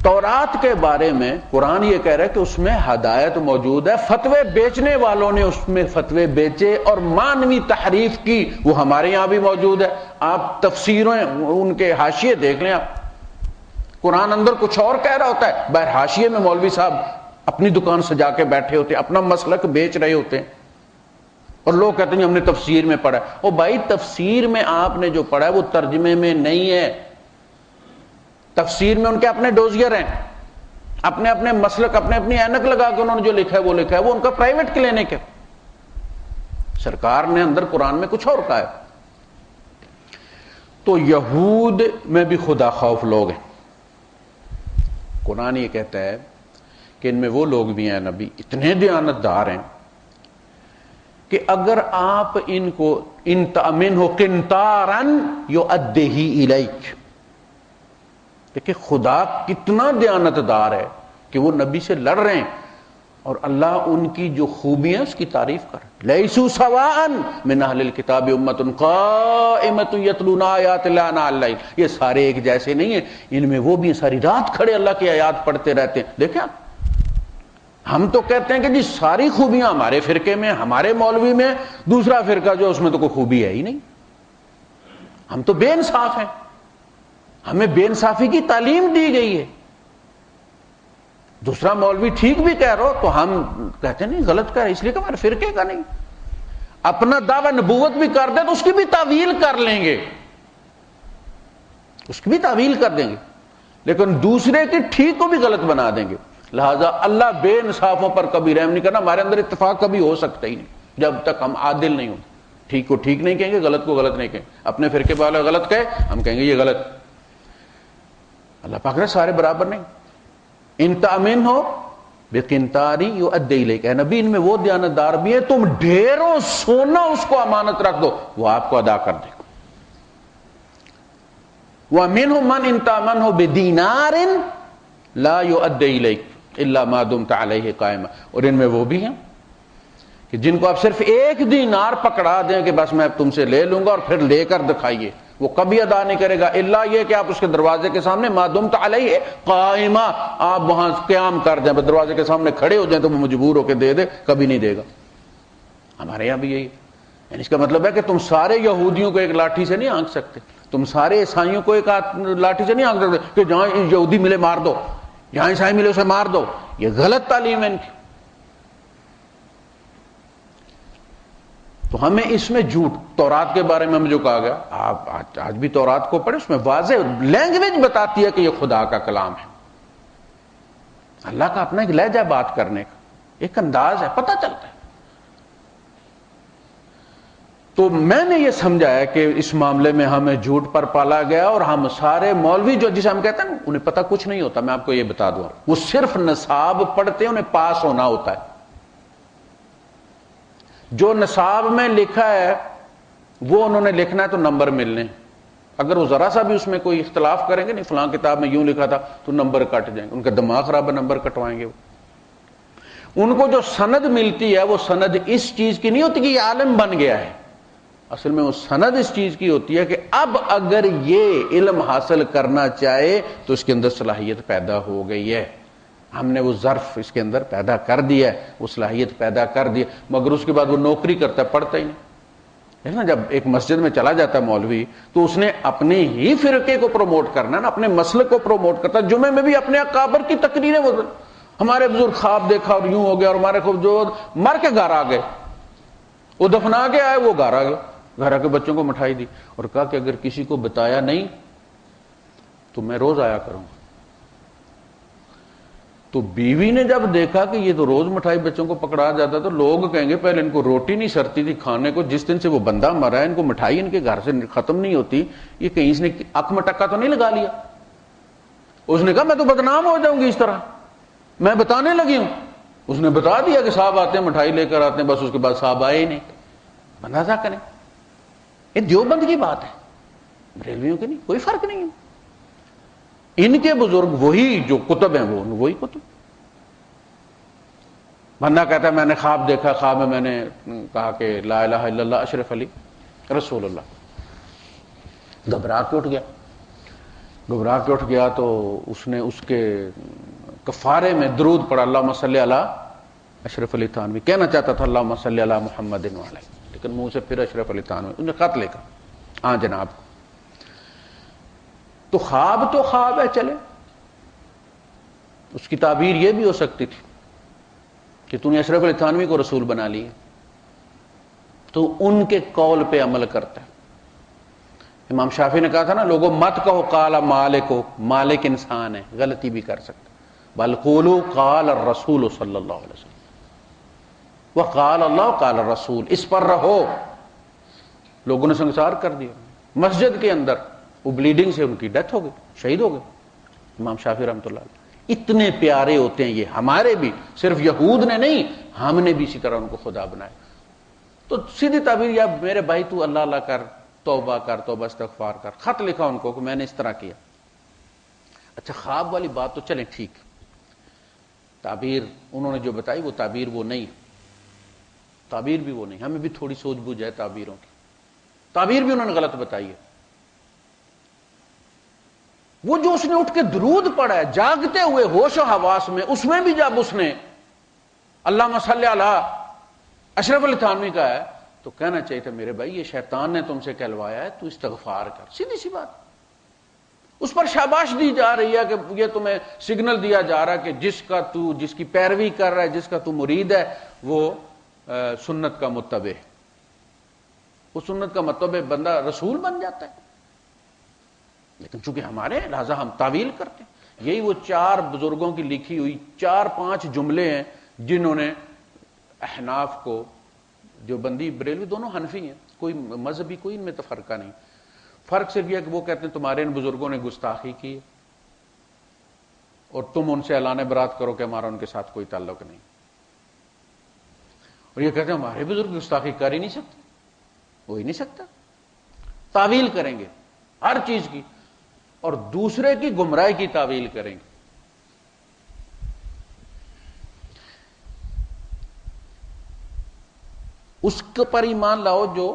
تورات کے بارے میں قرآن یہ کہہ رہا ہے کہ اس میں ہدایت موجود ہے. فتوے بیچنے والوں نے اس میں فتوے بیچے اور مانوی تحریف کی، وہ ہمارے یہاں بھی موجود ہے. آپ تفسیریں ان کے حاشیے دیکھ لیں. آپ قرآن اندر کچھ اور کہہ رہا ہوتا ہے، باہر حاشیے میں مولوی صاحب اپنی دکان سجا کے بیٹھے ہوتے ہیں، اپنا مسلک بیچ رہے ہوتے ہیں. اور لوگ کہتے ہیں ہم نے تفسیر میں پڑھا ہے. او بھائی تفسیر میں آپ نے جو پڑھا ہے وہ ترجمے میں نہیں ہے. تفسیر میں ان کے اپنے ڈوزیر ہیں, اپنے اپنے مسلک, اپنے اپنی اینک لگا کے انہوں نے جو لکھا ہے وہ لکھا ہے, وہ ان کا پرائیویٹ کلینک ہے. سرکار نے اندر قرآن میں کچھ اور کہا ہے. تو یہود میں بھی خدا خوف لوگ ہیں. قرآن یہ کہتا ہے کہ ان میں وہ لوگ بھی ہیں نبی اتنے دیانتدار ہیں کہ اگر آپ ان کو ان تأمنہ قنطارا یؤدیہ الیک, دیکھیں خدا کتنا دیانتدار ہے کہ وہ نبی سے لڑ رہے ہیں اور اللہ ان کی جو خوبیاں اس کی تعریف کر. لیسوا سواء من اہل الکتاب امۃ قائمۃ یتلون آیات اللہ آناء اللیل, یہ سارے ایک جیسے نہیں ہیں, ان میں وہ بھی ساری رات کھڑے اللہ کی آیات پڑھتے رہتے ہیں. دیکھیں ہم تو کہتے ہیں کہ جی ساری خوبیاں ہمارے فرقے میں, ہمارے مولوی میں, دوسرا فرقہ جو اس میں تو کوئی خوبی ہے ہی نہیں. ہم تو بے انصاف ہیں, ہمیں بے انصافی کی تعلیم دی گئی ہے. دوسرا مولوی ٹھیک بھی کہہ رہا ہو تو ہم کہتے ہیں نہیں غلط کہہ رہے, اس لیے کہ ہمارے فرقے کا نہیں. اپنا دعویٰ نبوت بھی کر دے تو اس کی بھی تعویل کر لیں گے, اس کی بھی تعویل کر دیں گے, لیکن دوسرے کی ٹھیک کو بھی غلط بنا دیں گے. لہذا اللہ بے انصافوں پر کبھی رحم نہیں کرنا. ہمارے اندر اتفاق کبھی ہو سکتا ہی نہیں جب تک ہم عادل نہیں ہوں. ٹھیک کو ٹھیک نہیں کہیں گے, غلط کو غلط نہیں کہیں گے. اپنے فرقے والے غلط کہے ہم کہیں گے یہ غلط. اللہ پاک نے سارے برابر نہیں. ان تأمن ہو بقنطاری یؤدی الیک, اے نبی ان میں وہ دیانتدار بھی ہے تم ڈھیروں سونا اس کو امانت رکھ دو وہ آپ کو ادا کر دے گا. وَمِنْهُمْ مَنْ إِنْ تَأْمَنْهُ بِدِينَارٍ لَا يُؤَدِّي إِلَيْكَ إِلَّا مَا دُمْتَ عَلَيْهِ قَائِمًا, اور ان میں وہ بھی ہیں کہ جن کو آپ صرف ایک دینار پکڑا دیں کہ بس میں تم سے لے لوں گا اور پھر لے کر دکھائیے, وہ کبھی ادا نہیں کرے گا الا یہ کہ آپ اس کے دروازے کے سامنے ما دمت علیہ قائما, آپ وہاں قیام کر دیں, دروازے کے سامنے کھڑے ہو جائیں تو وہ مجبور ہو کے دے دے, کبھی نہیں دے گا. ہمارے یہاں بھی یہی, یعنی اس کا مطلب ہے کہ تم سارے یہودیوں کو ایک لاٹھی سے نہیں آنک سکتے, تم سارے عیسائیوں کو ایک لاٹھی سے نہیں آنک سکتے کہ جہاں یہودی ملے مار دو, جہاں عیسائی ملے اسے مار دو. یہ غلط تعلیم ہے ان کی. تو ہمیں اس میں جھوٹ, تورات کے بارے میں ہمیں جو کہا گیا, آپ آج بھی تورات کو پڑھیں, اس میں واضح لینگویج بتاتی ہے کہ یہ خدا کا کلام ہے. اللہ کا اپنا ایک لہجہ بات کرنے کا ایک انداز ہے, پتہ چلتا ہے. تو میں نے یہ سمجھا ہے کہ اس معاملے میں ہمیں جھوٹ پر پالا گیا, اور ہم سارے مولوی جو جسے ہم کہتے ہیں انہیں پتہ کچھ نہیں ہوتا. میں آپ کو یہ بتا دوں, وہ صرف نصاب پڑھتے ہیں, انہیں پاس ہونا ہوتا ہے. جو نصاب میں لکھا ہے وہ انہوں نے لکھنا ہے تو نمبر ملنے. اگر وہ ذرا سا بھی اس میں کوئی اختلاف کریں گے, نہیں فلاں کتاب میں یوں لکھا تھا, تو نمبر کٹ جائیں گے. ان کا دماغ خراب ہے, نمبر کٹوائیں گے. ان کو جو سند ملتی ہے وہ سند اس چیز کی نہیں ہوتی کہ یہ عالم بن گیا ہے. اصل میں وہ سند اس چیز کی ہوتی ہے کہ اب اگر یہ علم حاصل کرنا چاہے تو اس کے اندر صلاحیت پیدا ہو گئی ہے. ہم نے وہ ظرف اس کے اندر پیدا کر دیا ہے, وہ صلاحیت پیدا کر دی, مگر اس کے بعد وہ نوکری کرتا ہے, پڑھتا ہی نہیں. دیکھنا جب ایک مسجد میں چلا جاتا ہے مولوی تو اس نے اپنے ہی فرقے کو پروموٹ کرنا ہے نا, اپنے مسلک کو پروموٹ کرتا ہے. جمعے میں بھی اپنے اکابر کی تقریریں, وہ ہمارے بزرگ خواب دیکھا اور یوں ہو گیا, اور ہمارے خوب جو مر کے گھر آ گئے, وہ دفنا کے آئے, وہ گھر آ گئے, گھر آ کے بچوں کو مٹھائی دی اور کہا کہ اگر کسی کو بتایا نہیں تو میں روز آیا کروں گا. تو بیوی نے جب دیکھا کہ یہ تو روز مٹھائی بچوں کو پکڑا جاتا, تو لوگ کہیں گے پہلے ان کو روٹی نہیں سرتی تھی کھانے کو, جس دن سے وہ بندہ مرا ہے ان کو مٹھائی ان کے گھر سے ختم نہیں ہوتی, یہ کہیں اس نے اک میں ٹکا تو نہیں لگا لیا. اس نے کہا میں تو بدنام ہو جاؤں گی اس طرح, میں بتانے لگی ہوں. اس نے بتا دیا کہ صاحب آتے ہیں مٹھائی لے کر آتے ہیں, بس اس کے بعد صاحب آئے ہی نہیں. بندہ کیا کریں, یہ دیوبند کی بات ہے, بریلویوں کی نہیں, کوئی فرق نہیں ہے. ان کے بزرگ وہی جو کتب ہیں وہ وہی کتب. بندہ کہتا ہے میں نے خواب دیکھا, خواب میں نے کہا کہ لا الہ الا اللہ اشرف علی رسول اللہ. گھبرا کے اٹھ گیا تو اس نے اس کے کفارے میں درود پڑھا, اللہم صلی علی اشرف علی تھانوی. کہنا چاہتا تھا اللہم صلی علی محمد وعلیہ, لیکن منہ سے پھر اشرف علی تھانوی. انہوں نے خط لے کر, ہاں جناب. تو خواب ہے, چلے. اس کی تعبیر یہ بھی ہو سکتی تھی کہ تو نے اشرف علی تھانوی کو رسول بنا لی. تو ان کے قول پہ عمل کرتا ہے۔ امام شافعی نے کہا تھا نا، لوگوں مت کہو قال مالک، مالک انسان ہے، غلطی بھی کر سکتا، بل قولوا قال الرسول صلی اللہ علیہ وسلم وقال اللہ قال الرسول، اس پر رہو۔ لوگوں نے سنسار کر دیا، مسجد کے اندر وہ بلیڈنگ سے ان کی ڈیتھ ہو گئی، شہید ہو گئے امام شافعی رحمۃ اللہ علیہ۔ اتنے پیارے ہوتے ہیں یہ ہمارے بھی، صرف یہود نے نہیں، ہم نے بھی اسی طرح ان کو خدا بنایا۔ تو سیدھی تعبیر، یا میرے بھائی تو اللہ اللہ کر، توبہ کر، توبہ استغفار کر، خط لکھا ان کو کہ میں نے اس طرح کیا۔ اچھا خواب والی بات تو چلیں ٹھیک، تعبیر انہوں نے جو بتائی وہ تعبیر وہ نہیں، تعبیر بھی وہ نہیں، ہمیں بھی تھوڑی سوچ بوجھ ہے تعبیروں کی، تعبیر بھی انہوں نے غلط بتائی ہے۔ وہ جو اس نے اٹھ کے درود پڑھا ہے جاگتے ہوئے ہوش و حواس میں، اس میں بھی جب اس نے اللہم صلی علی اشرف علی تھانوی کا ہے تو کہنا چاہیے تھا میرے بھائی یہ شیطان نے تم سے کہلوایا ہے، تو استغفار کر، سیدھی سی بات۔ اس پر شاباش دی جا رہی ہے کہ یہ تمہیں سگنل دیا جا رہا ہے کہ جس کی پیروی کر رہا ہے، جس کا تو مرید ہے، وہ سنت کا متبع، وہ سنت کا متبع بندہ رسول بن جاتا ہے۔ لیکن چونکہ ہمارے لہذا ہم تعویل کرتے ہیں۔ یہی وہ 4 بزرگوں کی لکھی ہوئی 4-5 جملے ہیں جنہوں نے احناف کو، جو بندی بریلوی دونوں حنفی ہیں، کوئی مذہبی کوئی ان میں تفرقہ نہیں، فرق صرف یہ کہ وہ کہتے ہیں تمہارے ان بزرگوں نے گستاخی کی اور تم ان سے اعلان برات کرو کہ ہمارا ان کے ساتھ کوئی تعلق نہیں، اور یہ کہتے ہیں ہمارے بزرگ گستاخی کر ہی نہیں سکتے، ہو ہی نہیں سکتا، تعویل کریں گے ہر چیز کی، اور دوسرے کی گمراہی کی تعویل کریں گے۔ اس کے پر ایمان لاؤ جو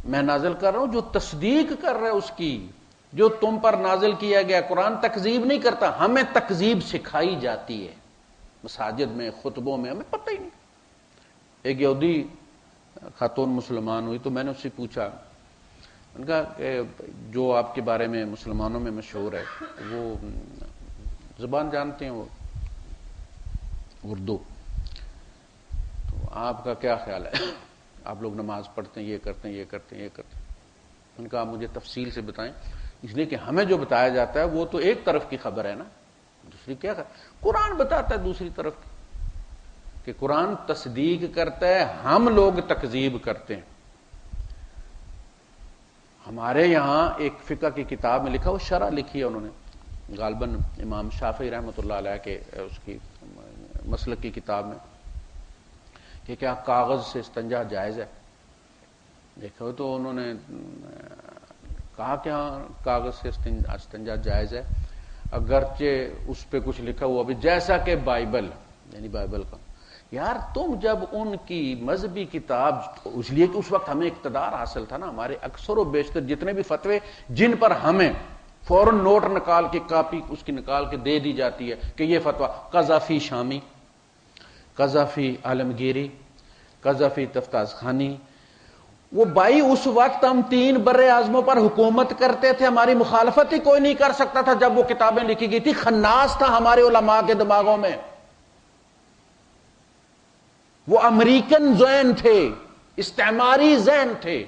میں نازل کر رہا ہوں، جو تصدیق کر رہا ہے اس کی، جو تم پر نازل کیا گیا۔ قرآن تکذیب نہیں کرتا، ہمیں تکذیب سکھائی جاتی ہے مساجد میں، خطبوں میں، ہمیں پتہ ہی نہیں۔ ایک یہودی خاتون مسلمان ہوئی تو میں نے اس سے پوچھا، ان کا کہ جو آپ کے بارے میں مسلمانوں میں مشہور ہے، وہ زبان جانتے ہیں، وہ اردو، تو آپ کا کیا خیال ہے؟ آپ لوگ نماز پڑھتے ہیں، یہ کرتے ہیں، یہ کرتے ہیں، یہ کرتے ہیں؟ ان کا آپ مجھے تفصیل سے بتائیں، اس لیے کہ ہمیں جو بتایا جاتا ہے وہ تو ایک طرف کی خبر ہے نا، دوسری کیا قرآن بتاتا ہے دوسری طرف کی، کہ قرآن تصدیق کرتا ہے، ہم لوگ تکذیب کرتے ہیں۔ ہمارے یہاں ایک فقہ کی کتاب میں لکھا، وہ شرح لکھی ہے انہوں نے غالباً امام شافعی رحمۃ اللہ علیہ کے اس کی مسلک کی کتاب میں، کہ کیا کاغذ سے استنجا جائز ہے؟ دیکھو تو انہوں نے کہا کہ ہاں کاغذ سے استنجا جائز ہے، اگرچہ اس پہ کچھ لکھا ہوا بھی جیسا کہ بائبل، یعنی بائبل کا۔ یار تم جب ان کی مذہبی کتاب، اس لیے کہ اس وقت ہمیں اقتدار حاصل تھا نا، ہمارے اکثر و بیشتر جتنے بھی فتوے جن پر ہمیں فوراً نوٹ نکال کے، کاپی اس کی نکال کے دے دی جاتی ہے کہ یہ فتویٰ قذافی شامی، قذافی عالمگیری، قذافی تفتاز خانی، وہ بھائی اس وقت ہم 3 بر اعظموں پر حکومت کرتے تھے، ہماری مخالفت ہی کوئی نہیں کر سکتا تھا جب وہ کتابیں لکھی گئی تھی، خناس تھا ہمارے علماء کے دماغوں میں، وہ امریکن ذہن تھے، استعماری ذہن تھے،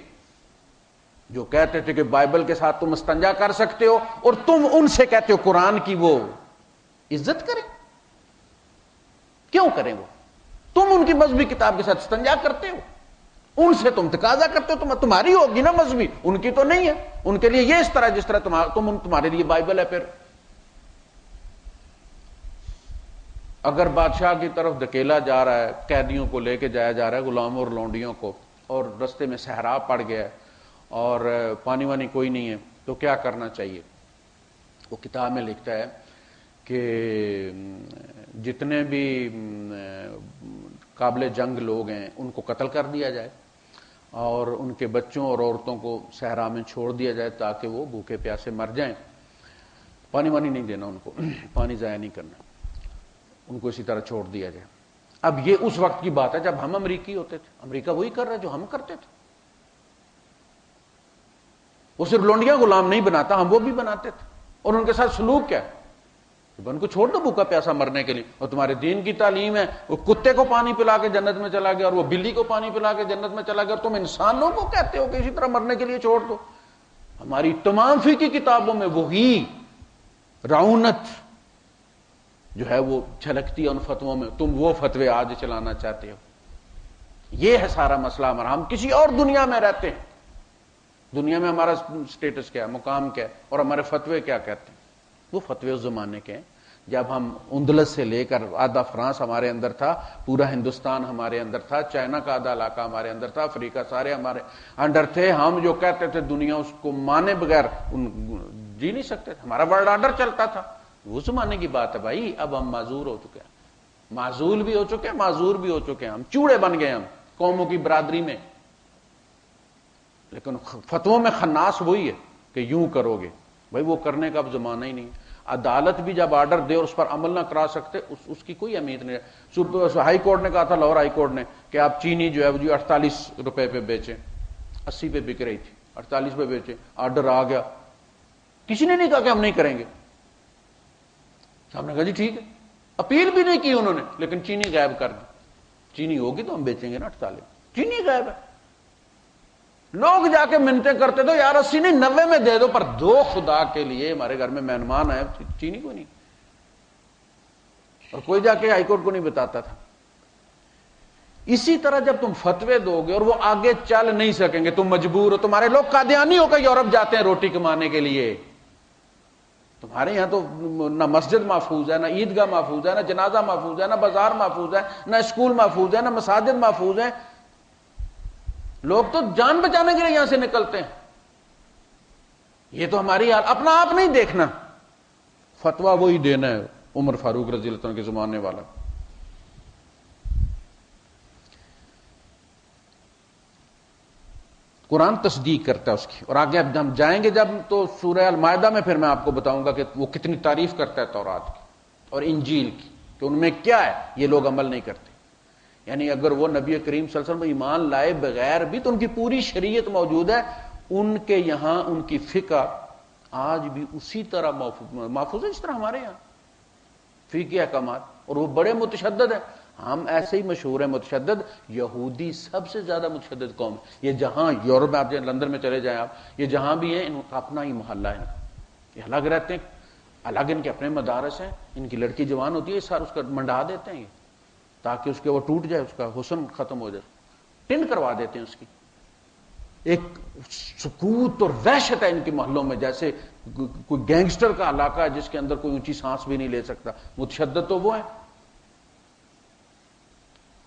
جو کہتے تھے کہ بائبل کے ساتھ تم استنجا کر سکتے ہو، اور تم ان سے کہتے ہو قرآن کی وہ عزت کریں، کیوں کریں؟ وہ تم ان کی مذہبی کتاب کے ساتھ استنجا کرتے ہو، ان سے تم تقاضا کرتے ہو، تمہاری ہوگی نا مذہبی، ان کی تو نہیں ہے، ان کے لیے یہ اس طرح جس طرح تمہارے لیے بائبل ہے۔ پھر اگر بادشاہ کی طرف دھکیلا جا رہا ہے، قیدیوں کو لے کے جایا جا رہا ہے، غلاموں اور لونڈیوں کو، اور رستے میں صحرا پڑ گیا ہے اور پانی وانی کوئی نہیں ہے، تو کیا کرنا چاہیے؟ وہ کتاب میں لکھتا ہے کہ جتنے بھی قابل جنگ لوگ ہیں ان کو قتل کر دیا جائے، اور ان کے بچوں اور عورتوں کو صحرا میں چھوڑ دیا جائے تاکہ وہ بھوکے پیاسے مر جائیں، پانی وانی نہیں دینا ان کو، پانی ضائع نہیں کرنا، ان کو اسی طرح چھوڑ دیا جائے۔ اب یہ اس وقت کی بات ہے جب ہم امریکی ہوتے تھے، امریکہ وہی کر رہا ہے جو ہم کرتے تھے، وہ صرف لونڈیاں غلام نہیں بناتا، ہم وہ بھی بناتے تھے، اور ان کے ساتھ سلوک کیا ہے؟ ان کو چھوڑ دو بھوکا پیاسا مرنے کے لیے. اور تمہارے دین کی تعلیم ہے وہ کتے کو پانی پلا کے جنت میں چلا گیا اور وہ بلی کو پانی پلا کے جنت میں چلا گیا, اور تم انسانوں کو کہتے ہو کہ اسی طرح مرنے کے لیے چھوڑ دو. ہماری تمام فقہی کتابوں میں وہی رعونت جو ہے وہ جھلکتی ہے ان فتووں میں. تم وہ فتوے آج چلانا چاہتے ہو. یہ ہے سارا مسئلہ ہمارا. ہم کسی اور دنیا میں رہتے ہیں, دنیا میں ہمارا سٹیٹس کیا ہے, مقام کیا ہے, اور ہمارے فتوے کیا کہتے ہیں. وہ فتوے اس زمانے کے ہیں جب ہم اندلس سے لے کر آدھا فرانس ہمارے اندر تھا, پورا ہندوستان ہمارے اندر تھا, چائنا کا آدھا علاقہ ہمارے اندر تھا, افریقہ سارے ہمارے انڈر تھے. ہم جو کہتے تھے دنیا اس کو مانے بغیر جی نہیں سکتے تھے. ہمارا ورلڈ آرڈر چلتا تھا. وہ زمانے کی بات ہے بھائی. اب ہم معذور ہو چکے ہیں, معزول بھی ہو چکے ہیں, معذور بھی ہو چکے ہیں. ہم چوڑے بن گئے ہم قوموں کی برادری میں. لیکن فتووں میں خناس وہی ہے کہ یوں کرو گے. بھائی وہ کرنے کا اب زمانہ ہی نہیں. عدالت بھی جب آرڈر دے اور اس پر عمل نہ کرا سکتے اس کی کوئی اہمیت نہیں ہے. ہائی کورٹ نے کہا تھا, لاہور ہائی کورٹ نے, کہ آپ چینی جو ہے وہ 48 روپے پہ بیچیں. 80 پہ بک رہی تھی, 48 پہ بیچیں. آرڈر آ گیا, کسی نے نہیں کہا کہ ہم نہیں کریں گے. صاحب نے کہا جی ٹھیک ہے. اپیل بھی نہیں کی انہوں نے, لیکن چینی غائب کر دی. چینی ہوگی تو ہم بیچیں گے نا 48. چینی غائب ہے. لوگ جا کے منتیں کرتے تو یار 80 نہیں 90 میں دے دو, پر دو خدا کے لیے ہمارے گھر میں مہمان آئے, چینی کو نہیں. اور کوئی جا کے ہائی کورٹ کو نہیں بتاتا تھا. اسی طرح جب تم فتوے دو گے اور وہ آگے چل نہیں سکیں گے, تم مجبور ہو. تمہارے لوگ قادیانی ہو کر یورپ جاتے ہیں روٹی کمانے کے لیے. تمہارے یہاں تو نہ مسجد محفوظ ہے, نہ عیدگاہ محفوظ ہے, نہ جنازہ محفوظ ہے, نہ بازار محفوظ ہے, نہ اسکول محفوظ ہے, نہ مساجد محفوظ ہیں. لوگ تو جان بچانے کے لیے یہاں سے نکلتے ہیں. یہ تو ہماری حال. اپنا آپ نہیں دیکھنا, فتویٰ وہی دینا ہے عمر فاروق رضی اللہ عنہ کے زمانے والا. قرآن تصدیق کرتا ہے اس کی. اور آگے اب ہم جائیں گے جب تو سورہ المائدہ میں پھر میں آپ کو بتاؤں گا کہ وہ کتنی تعریف کرتا ہے تورات کی اور انجیل کی, کہ ان میں کیا ہے یہ لوگ عمل نہیں کرتے. یعنی اگر وہ نبی کریم صلی اللہ علیہ وسلم ایمان لائے بغیر بھی تو ان کی پوری شریعت موجود ہے. ان کے یہاں ان کی فقہ آج بھی اسی طرح محفوظ ہے جس طرح ہمارے یہاں فقہ احکامات. اور وہ بڑے متشدد ہیں. ہم ایسے ہی مشہور ہیں متشدد. یہودی سب سے زیادہ متشدد قوم ہے. یہ جہاں یورپ میں آپ لندن میں چلے جائیں, آپ یہ جہاں بھی ہیں, ان کا اپنا ہی محلہ ہے. یہ الگ رہتے ہیں, الگ ان کے اپنے مدارس ہیں. ان کی لڑکی جوان ہوتی ہے سر اس کا منڈا دیتے ہیں تاکہ اس کے وہ ٹوٹ جائے, اس کا حسن ختم ہو جائے. ٹنڈ کروا دیتے ہیں اس کی. ایک سکوت اور وحشت ہے ان کے محلوں میں, جیسے کوئی گینگسٹر کا علاقہ ہے جس کے اندر کوئی اونچی سانس بھی نہیں لے سکتا. متشدد تو وہ ہے.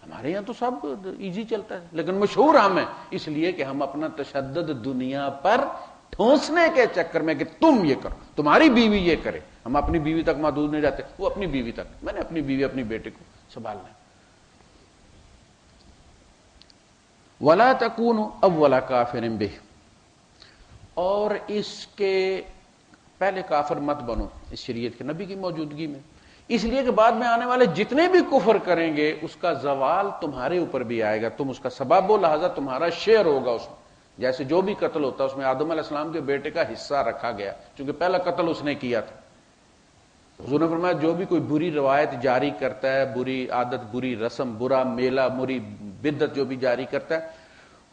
ہمارے یہاں تو سب ایزی چلتا ہے, لیکن مشہور ہم ہیں اس لیے کہ ہم اپنا تشدد دنیا پر ٹھونسنے کے چکر میں کہ تم یہ کرو, تمہاری بیوی یہ کرے. ہم اپنی بیوی تک محدود نہیں رہتے, وہ اپنی بیوی تک. میں نے اپنی بیوی اپنی بیٹے کو سنبھالنا ہے. وَلَا تَكُونُوا أَوَّلَ كَافِرٍ بِهِ, اور اس کے پہلے کافر مت بنو اس شریعت کے نبی کی موجودگی میں. اس لیے کہ بعد میں آنے والے جتنے بھی کفر کریں گے اس کا زوال تمہارے اوپر بھی آئے گا. تم اس کا سبب و لہذا تمہارا شیئر ہوگا اس میں. جیسے جو بھی قتل ہوتا ہے اس میں آدم علیہ السلام کے بیٹے کا حصہ رکھا گیا, چونکہ پہلا قتل اس نے کیا تھا. حضور نے فرمایا جو بھی کوئی بری روایت جاری کرتا ہے, بری عادت, بری رسم, برا میلہ, بری بدعت جو بھی جاری کرتا ہے,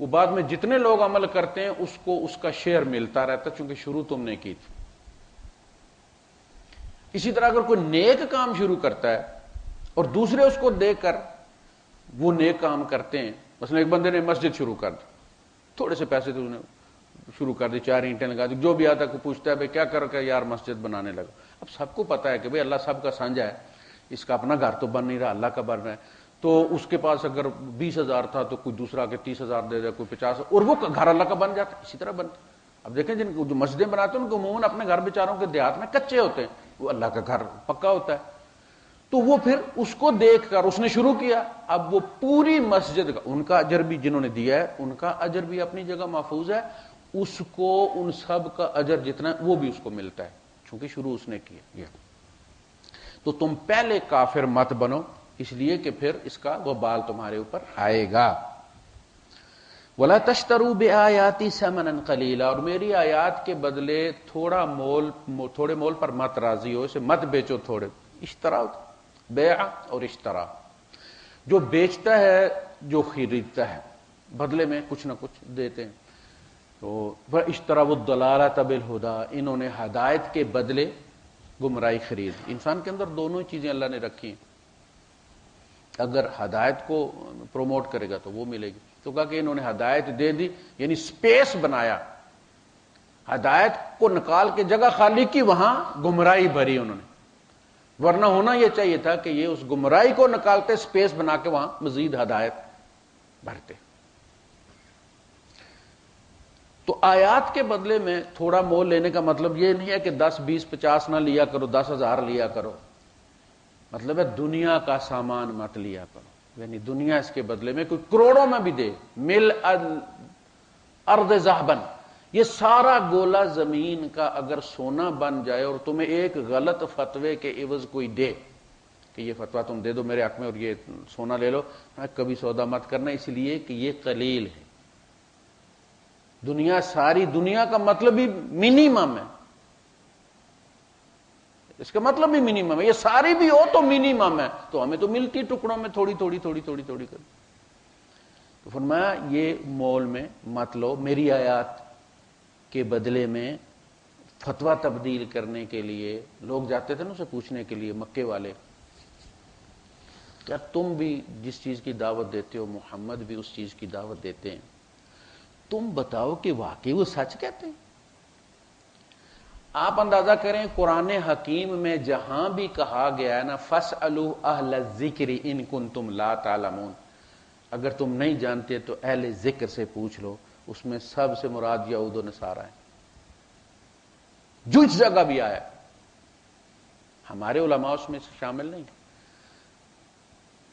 وہ بعد میں جتنے لوگ عمل کرتے ہیں اس کو اس کا شیئر ملتا رہتا ہے, چونکہ شروع تم نے کی تھی. اسی طرح اگر کوئی نیک کام شروع کرتا ہے اور دوسرے اس کو دیکھ کر وہ نیک کام کرتے ہیں, مثلا ایک بندے نے مسجد شروع کر دی, تھوڑے سے پیسے تو اس نے شروع کر دی, 4 اینٹیں لگا دی, جو بھی آتا ہے پوچھتا ہے بھائی کیا کر کے, یار مسجد بنانے لگا. اب سب کو پتا ہے کہ بھئی اللہ سب کا سانجا ہے, اس کا اپنا گھر تو بن نہیں رہا, اللہ کا بن رہا ہے. تو اس کے پاس اگر 20,000 تھا تو کوئی دوسرا کے 30,000 دے دے, کوئی 50, اور وہ گھر اللہ کا بن جاتا. اسی طرح بنتا. اب دیکھیں جن کو جو مسجدیں بناتے ہیں ان کو عموماً اپنے گھر بیچاروں کے دیہات میں کچے ہوتے ہیں, وہ اللہ کا گھر پکا ہوتا ہے. تو وہ پھر اس کو دیکھ کر اس نے شروع کیا. اب وہ پوری مسجد کا ان کا اجر بھی جنہوں نے دیا ہے ان کا اجر بھی اپنی جگہ محفوظ ہے, اس کو ان سب کا اجر جتنا وہ بھی اس کو ملتا ہے, چونکہ شروع اس نے کیا. تو تم پہلے کافر مت بنو, اس لیے کہ پھر اس کا وہ بال تمہارے اوپر آئے گا. وَلَا تَشْتَرُوا بِآيَاتِي ثَمَنًا قَلِيلًا، اور میری آیات کے بدلے تھوڑے مول پر مت راضی ہو، اسے مت بیچو تھوڑے. اشترا، بیع اور اشترا، جو بیچتا ہے جو خریدتا ہے بدلے میں کچھ نہ کچھ دیتے ہیں. تو وَاشْتَرَوُا الضَّلَالَةَ بِالْهُدَىٰ، انہوں نے ہدایت کے بدلے گمراہی خرید. انسان کے اندر دونوں چیزیں اللہ نے رکھی ہیں. اگر ہدایت کو پروموٹ کرے گا تو وہ ملے گی. تو کہا کہ انہوں نے ہدایت دے دی، یعنی سپیس بنایا، ہدایت کو نکال کے جگہ خالی کی، وہاں گمراہی بھری انہوں نے. ورنہ ہونا یہ چاہیے تھا کہ یہ اس گمراہی کو نکالتے، سپیس بنا کے وہاں مزید ہدایت بھرتے. تو آیات کے بدلے میں تھوڑا مول لینے کا مطلب یہ نہیں ہے کہ 10 20 50 نہ لیا کرو، 10,000 لیا کرو. مطلب ہے دنیا کا سامان مت لیا کرو، یعنی دنیا اس کے بدلے میں کوئی کروڑوں میں بھی دے. مل ارض ذہبن، یہ سارا گولا زمین کا اگر سونا بن جائے اور تمہیں ایک غلط فتوے کے عوض کوئی دے کہ یہ فتویٰ تم دے دو میرے حق میں اور یہ سونا لے لو، کبھی سودا مت کرنا، اس لیے کہ یہ قلیل ہے. دنیا، ساری دنیا کا مطلب ہی منیمم ہے، اس کا مطلب بھی منیمم ہے. یہ ساری بھی ہو تو منیمم ہے، تو ہمیں تو ملتی ٹکڑوں میں تھوڑی تھوڑی تھوڑی تھوڑی تھوڑی کر. تو فرمایا یہ مول میں مت لو. میری آیات کے بدلے میں فتویٰ تبدیل کرنے کے لیے لوگ جاتے تھے نا اسے پوچھنے کے لیے، مکے والے، کیا تم بھی جس چیز کی دعوت دیتے ہو محمد بھی اس چیز کی دعوت دیتے ہیں، تم بتاؤ کہ واقعی وہ سچ کہتے ہیں؟ آپ اندازہ کریں قرآن حکیم میں جہاں بھی کہا گیا ہے نا فَاسْأَلُوا أَهْلَ الذِّكْرِ إِن كُنتُمْ لَا تَعْلَمُونَ، اگر تم نہیں جانتے تو اہل ذکر سے پوچھ لو، اس میں سب سے مراد یہود و نصارہ ہے. جو اس جگہ بھی آیا، ہمارے علماء اس میں شامل نہیں.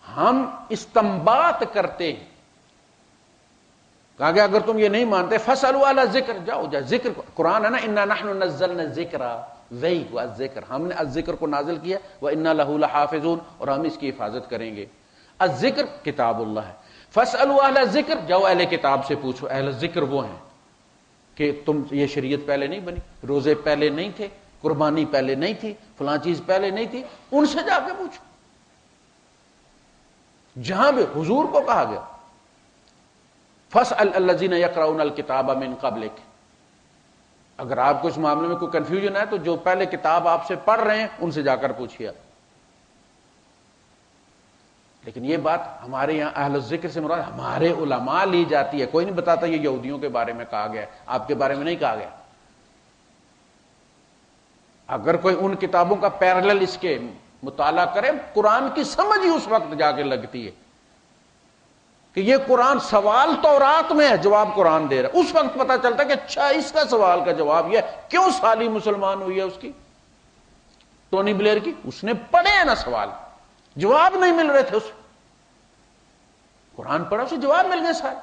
ہم استنباط کرتے ہیں. کہا کہ اگر تم یہ نہیں مانتے فَاسْأَلُوا أَهْلَ الذِّكْرِ، جاؤ ذکر، قرآن ہے نا اِنَّا نَحْنُ نَزَّلْنَا الذِّكْرَ، وہی ہوا ذکر، ہم نے الذکر کو نازل کیا، وَإِنَّا لَهُ لَحَافِظُونَ، اور ہم اس کی حفاظت کریں گے. الذکر کتاب اللہ ہے. فَاسْأَلُوا أَهْلَ الذِّكْرِ، جاؤ اہل کتاب سے پوچھو. اہل ذکر وہ ہیں کہ تم، یہ شریعت پہلے نہیں بنی، روزے پہلے نہیں تھے، قربانی پہلے نہیں تھی، فلاں چیز پہلے نہیں تھی، ان سے جا کے پوچھو. جہاں بھی حضور کو کہا گیا فَاسْأَلْ الَّذِينَ يَقْرَؤُونَ الْكِتَابَ مِن قَبْلِكَ، اگر آپ کو اس معاملے میں کوئی کنفیوژن ہے تو جو پہلے کتاب آپ سے پڑھ رہے ہیں ان سے جا کر پوچھیے. لیکن یہ بات ہمارے یہاں اہل الذکر سے مراد ہمارے علماء لی جاتی ہے. کوئی نہیں بتاتا یہ یہودیوں کے بارے میں کہا گیا ہے، آپ کے بارے میں نہیں کہا گیا. اگر کوئی ان کتابوں کا پیرلل اس کے مطالعہ کرے، قرآن کی سمجھ ہی اس وقت جا کے لگتی ہے کہ یہ قرآن سوال تورات میں ہے، جواب قرآن دے رہا ہے. اس وقت پتہ چلتا ہے کہ اچھا اس کا سوال کا جواب یہ ہے. کیوں سالی مسلمان ہوئی ہے اس کی، ٹونی بلیئر کی؟ اس نے پڑھے ہیں نا سوال، جواب نہیں مل رہے تھے. اس قرآن پڑھا، اسے جواب مل گئے سارے.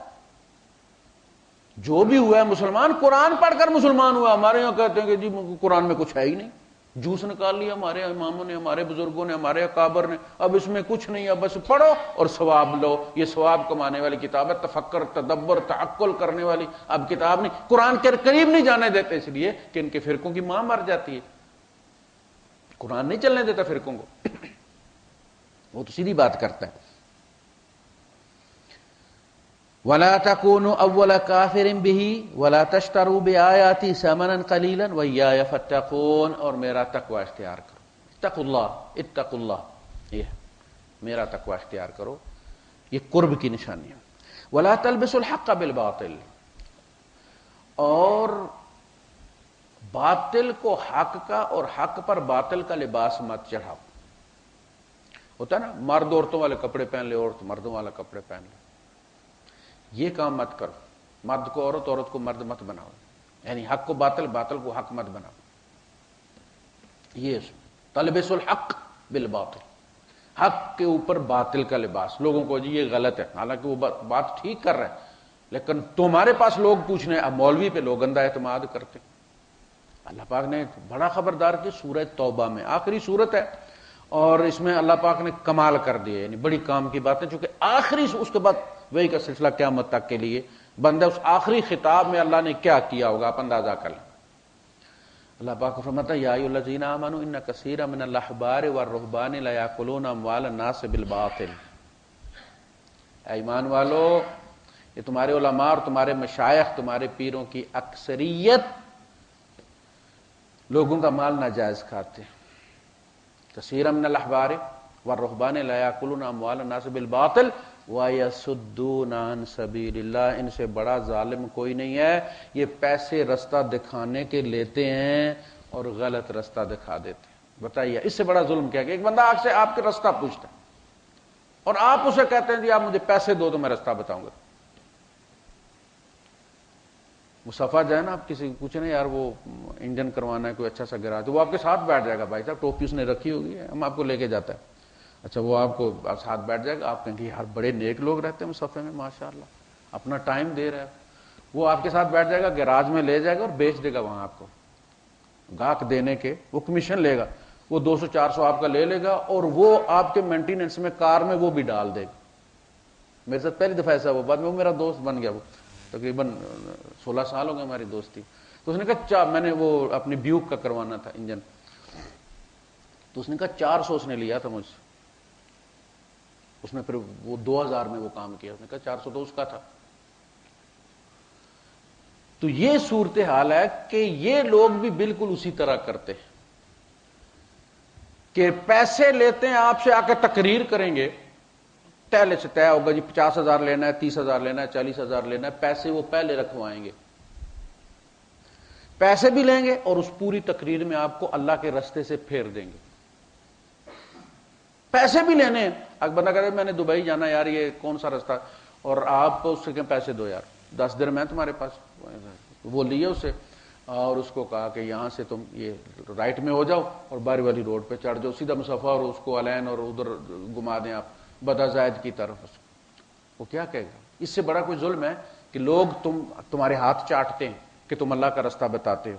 جو بھی ہوا ہے مسلمان قرآن پڑھ کر مسلمان ہوا. ہمارے یہاں کہتے ہیں کہ جی قرآن میں کچھ ہے ہی نہیں، جوس نکال لیا ہمارے اماموں نے، ہمارے بزرگوں نے، ہمارے اکابر نے، اب اس میں کچھ نہیں ہے، بس پڑھو اور ثواب لو. یہ ثواب کمانے والی کتاب ہے، تفکر، تدبر، تعقل کرنے والی اب کتاب نہیں. قرآن کے قریب نہیں جانے دیتے اس لیے کہ ان کے فرقوں کی ماں مر جاتی ہے. قرآن نہیں چلنے دیتا فرقوں کو، وہ تو سیدھی بات کرتا ہے. وَلَا تَكُونُوا أَوَّلَ كَافِرٍ بِهِ وَلَا تَشْتَرُوا بِآيَاتِي ثَمَنًا قَلِيلًا وَإِيَّايَ فَاتَّقُونِ، اور میرا تقوی اختیار کرو. اتقوا اللہ، اتقوا اللہ، یہ میرا تقوی اختیار کرو، یہ قرب کی نشانی ہے. وَلَا تَلْبِسُوا الْحَقَّ بِالْبَاطِلِ، اور باطل کو حق کا اور حق پر باطل کا لباس مت چڑھاؤ. ہوتا ہے نا مرد عورتوں والے کپڑے پہن لے، عورت مردوں والا کپڑے پہن لے. یہ کام مت کرو. مرد کو عورت، عورت کو مرد مت بناؤ، یعنی حق کو باطل، باطل کو حق مت بناؤ. یہ تلبس الحق بالباطل، حق کے اوپر باطل کا لباس. لوگوں کو جی یہ غلط ہے، حالانکہ وہ بات ٹھیک کر رہے ہیں، لیکن تمہارے پاس لوگ پوچھنے، اب مولوی پہ لوگ اندھا اعتماد کرتے. اللہ پاک نے بڑا خبردار کی سورہ توبہ میں، آخری سورت ہے اور اس میں اللہ پاک نے کمال کر دیا، یعنی بڑی کام کی باتیں، چونکہ آخری اس کے بعد وہی کا سلسلہ قیامت تک کے لیے بندہ اس آخری خطاب میں اللہ نے کیا کیا ہوگا آپ اندازہ کر لیں. اللہ پاک فرماتا ہے یا ایھا الذین آمنوا ان کثیرا من الاحبار والرہبان لیاکلون اموال الناس بالباطل. اے ایمان والو، یہ تمہارے علماء اور تمہارے مشائخ، تمہارے پیروں کی اکثریت لوگوں کا مال ناجائز کھاتے ہیں. کثیرا من الاحبار والرہبان لیاکلون اموال الناس بالباطل وَيَصُدُّونَ عَن سَبِيلِ اللَّهِ. ان سے بڑا ظالم کوئی نہیں ہے. یہ پیسے رستہ دکھانے کے لیتے ہیں اور غلط رستہ دکھا دیتے ہیں. بتائیے اس سے بڑا ظلم کیا کہ ایک بندہ آپ سے آپ کے رستہ پوچھتا ہے اور آپ اسے کہتے ہیں جی آپ مجھے پیسے دو تو میں رستہ بتاؤں گا. مصطفیٰ جو ہے نا، آپ کسی کو پوچھیں نا یار وہ انجن کروانا ہے کوئی اچھا سا گراج، تو وہ آپ کے ساتھ بیٹھ جائے گا. بھائی صاحب ٹوپی اس نے رکھی ہوگی، ہم آپ کو لے کے جاتا ہے. اچھا وہ آپ کو ساتھ بیٹھ جائے گا، آپ کہیں گے یار بڑے نیک لوگ رہتے ہیں صفے میں ماشاءاللہ، اپنا ٹائم دے رہا ہے. وہ آپ کے ساتھ بیٹھ جائے گا، گراج میں لے جائے گا اور بیچ دے گا وہاں آپ کو گاہک دینے کے. وہ کمیشن لے گا، وہ 200-400 آپ کا لے گا اور وہ آپ کے مینٹیننس میں کار میں وہ بھی ڈال دے گا. میرے ساتھ پہلی دفعہ ایسا ہوا، بعد میں وہ میرا دوست بن گیا. وہ تقریباً 16 سال ہو گئے ہماری دوستی. تو اس نے کہا میں نے وہ اپنی بیوک کا کروانا تھا انجن، تو اس نے کہا 400 اس نے لیا تھا مجھ سے. اس نے پھر وہ 2000 میں وہ کام کیا. اس نے کہا 400 تو اس کا تھا. تو یہ صورتحال ہے کہ یہ لوگ بھی بالکل اسی طرح کرتے ہیں کہ پیسے لیتے ہیں آپ سے، آ کے تقریر کریں گے، پہلے سے طے ہوگا جی 50,000 لینا ہے، 30,000 لینا ہے، 40,000 لینا ہے. پیسے وہ پہلے رکھوائیں گے، پیسے بھی لیں گے اور اس پوری تقریر میں آپ کو اللہ کے رستے سے پھیر دیں گے. پیسے بھی لینے ہیں. اگر بندہ کہے میں نے دبئی جانا یار یہ کون سا رستہ، اور آپ اس سے کہیں پیسے دو یار 10 دن میں تمہارے پاس. وہ لیے اسے اور اس کو کہا کہ یہاں سے تم یہ رائٹ میں ہو جاؤ اور باری والی روڈ پہ چڑھ جاؤ سیدھا مصطفیٰ، اور اس کو الین اور ادھر گھما دیں آپ بدا زائد کی طرف. وہ کیا کہے گا؟ اس سے بڑا کوئی ظلم ہے کہ لوگ تمہارے ہاتھ چاٹتے ہیں کہ تم اللہ کا رستہ بتاتے ہو.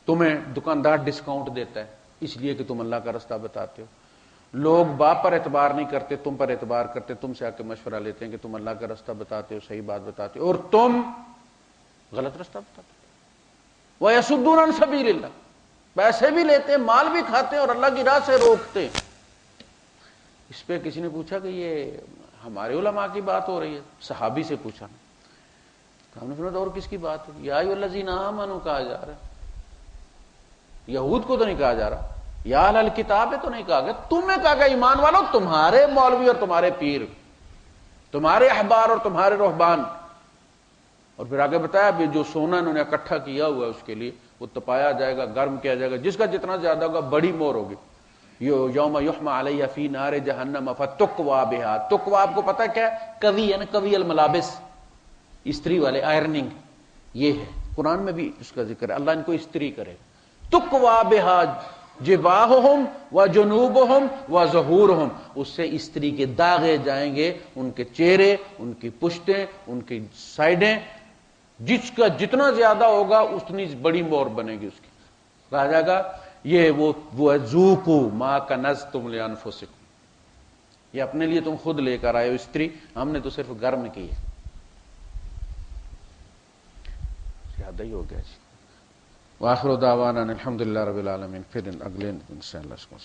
تمہیں دکاندار ڈسکاؤنٹ دیتا ہے اس لیے کہ تم اللہ کا رستہ بتاتے ہو. لوگ باپ پر اعتبار نہیں کرتے، تم پر اعتبار کرتے، تم سے آ کے مشورہ لیتے ہیں کہ تم اللہ کا رستہ بتاتے ہو، صحیح بات بتاتے ہو، اور تم غلط رستہ بتاتے ہو. وَيَصُدُّونَ عَن سَبِيلِ اللَّهِ. پیسے بھی لیتے ہیں، مال بھی کھاتے ہیں اور اللہ کی راہ سے روکتے ہیں. اس پہ کسی نے پوچھا کہ یہ ہمارے علماء کی بات ہو رہی ہے. صحابی سے پوچھا، ہم نے سنا اور کس کی بات ہے؟ یا ایھا الذین آمنوا کہا جا رہا ہے. یہود کو تو نہیں کہا جا رہا، یا اہل الکتاب ہے تو نہیں کہا گیا. تمہیں کہا گیا ایمان والو، تمہارے مولوی اور تمہارے پیر، تمہارے احبار اور تمہارے رہبان. اور پھر آگے بتایا بھی جو سونا انہوں نے اکٹھا کیا ہوا ہے اس کے لیے وہ تپایا جائے گا، گرم کیا جائے گا، جس کا جتنا زیادہ ہوگا بڑی مور ہوگی. یوم یحمى علیہ فی نار جہنم فتقوی بہا. تقوی آپ کو پتا کیا ہے؟ قوی ہے نا، قوی الملابس، استری والے، آئرننگ. یہ ہے قرآن میں بھی اس کا ذکر ہے، اللہ ان کو استری کرے. تقوی بہا جباہہم وجنوبہم وظہورہم. اس سے استری کے داغے جائیں گے، ان کے چہرے، ان کی پشتیں، ان کی سائڈیں. جس کا جتنا زیادہ ہوگا اتنی بڑی مور بنے گی اس کی. کہا جائے گا یہ وہ ذوقوا ما کنزتم لانفسکم. یہ اپنے لیے تم خود لے کر آئے ہو استری، ہم نے تو صرف گرم کی ہے. زیادہ ہی ہو گیا جی. وآخر دعوانا الحمدللہ رب العالمین. پھر اگلے انشاءاللہ اس کو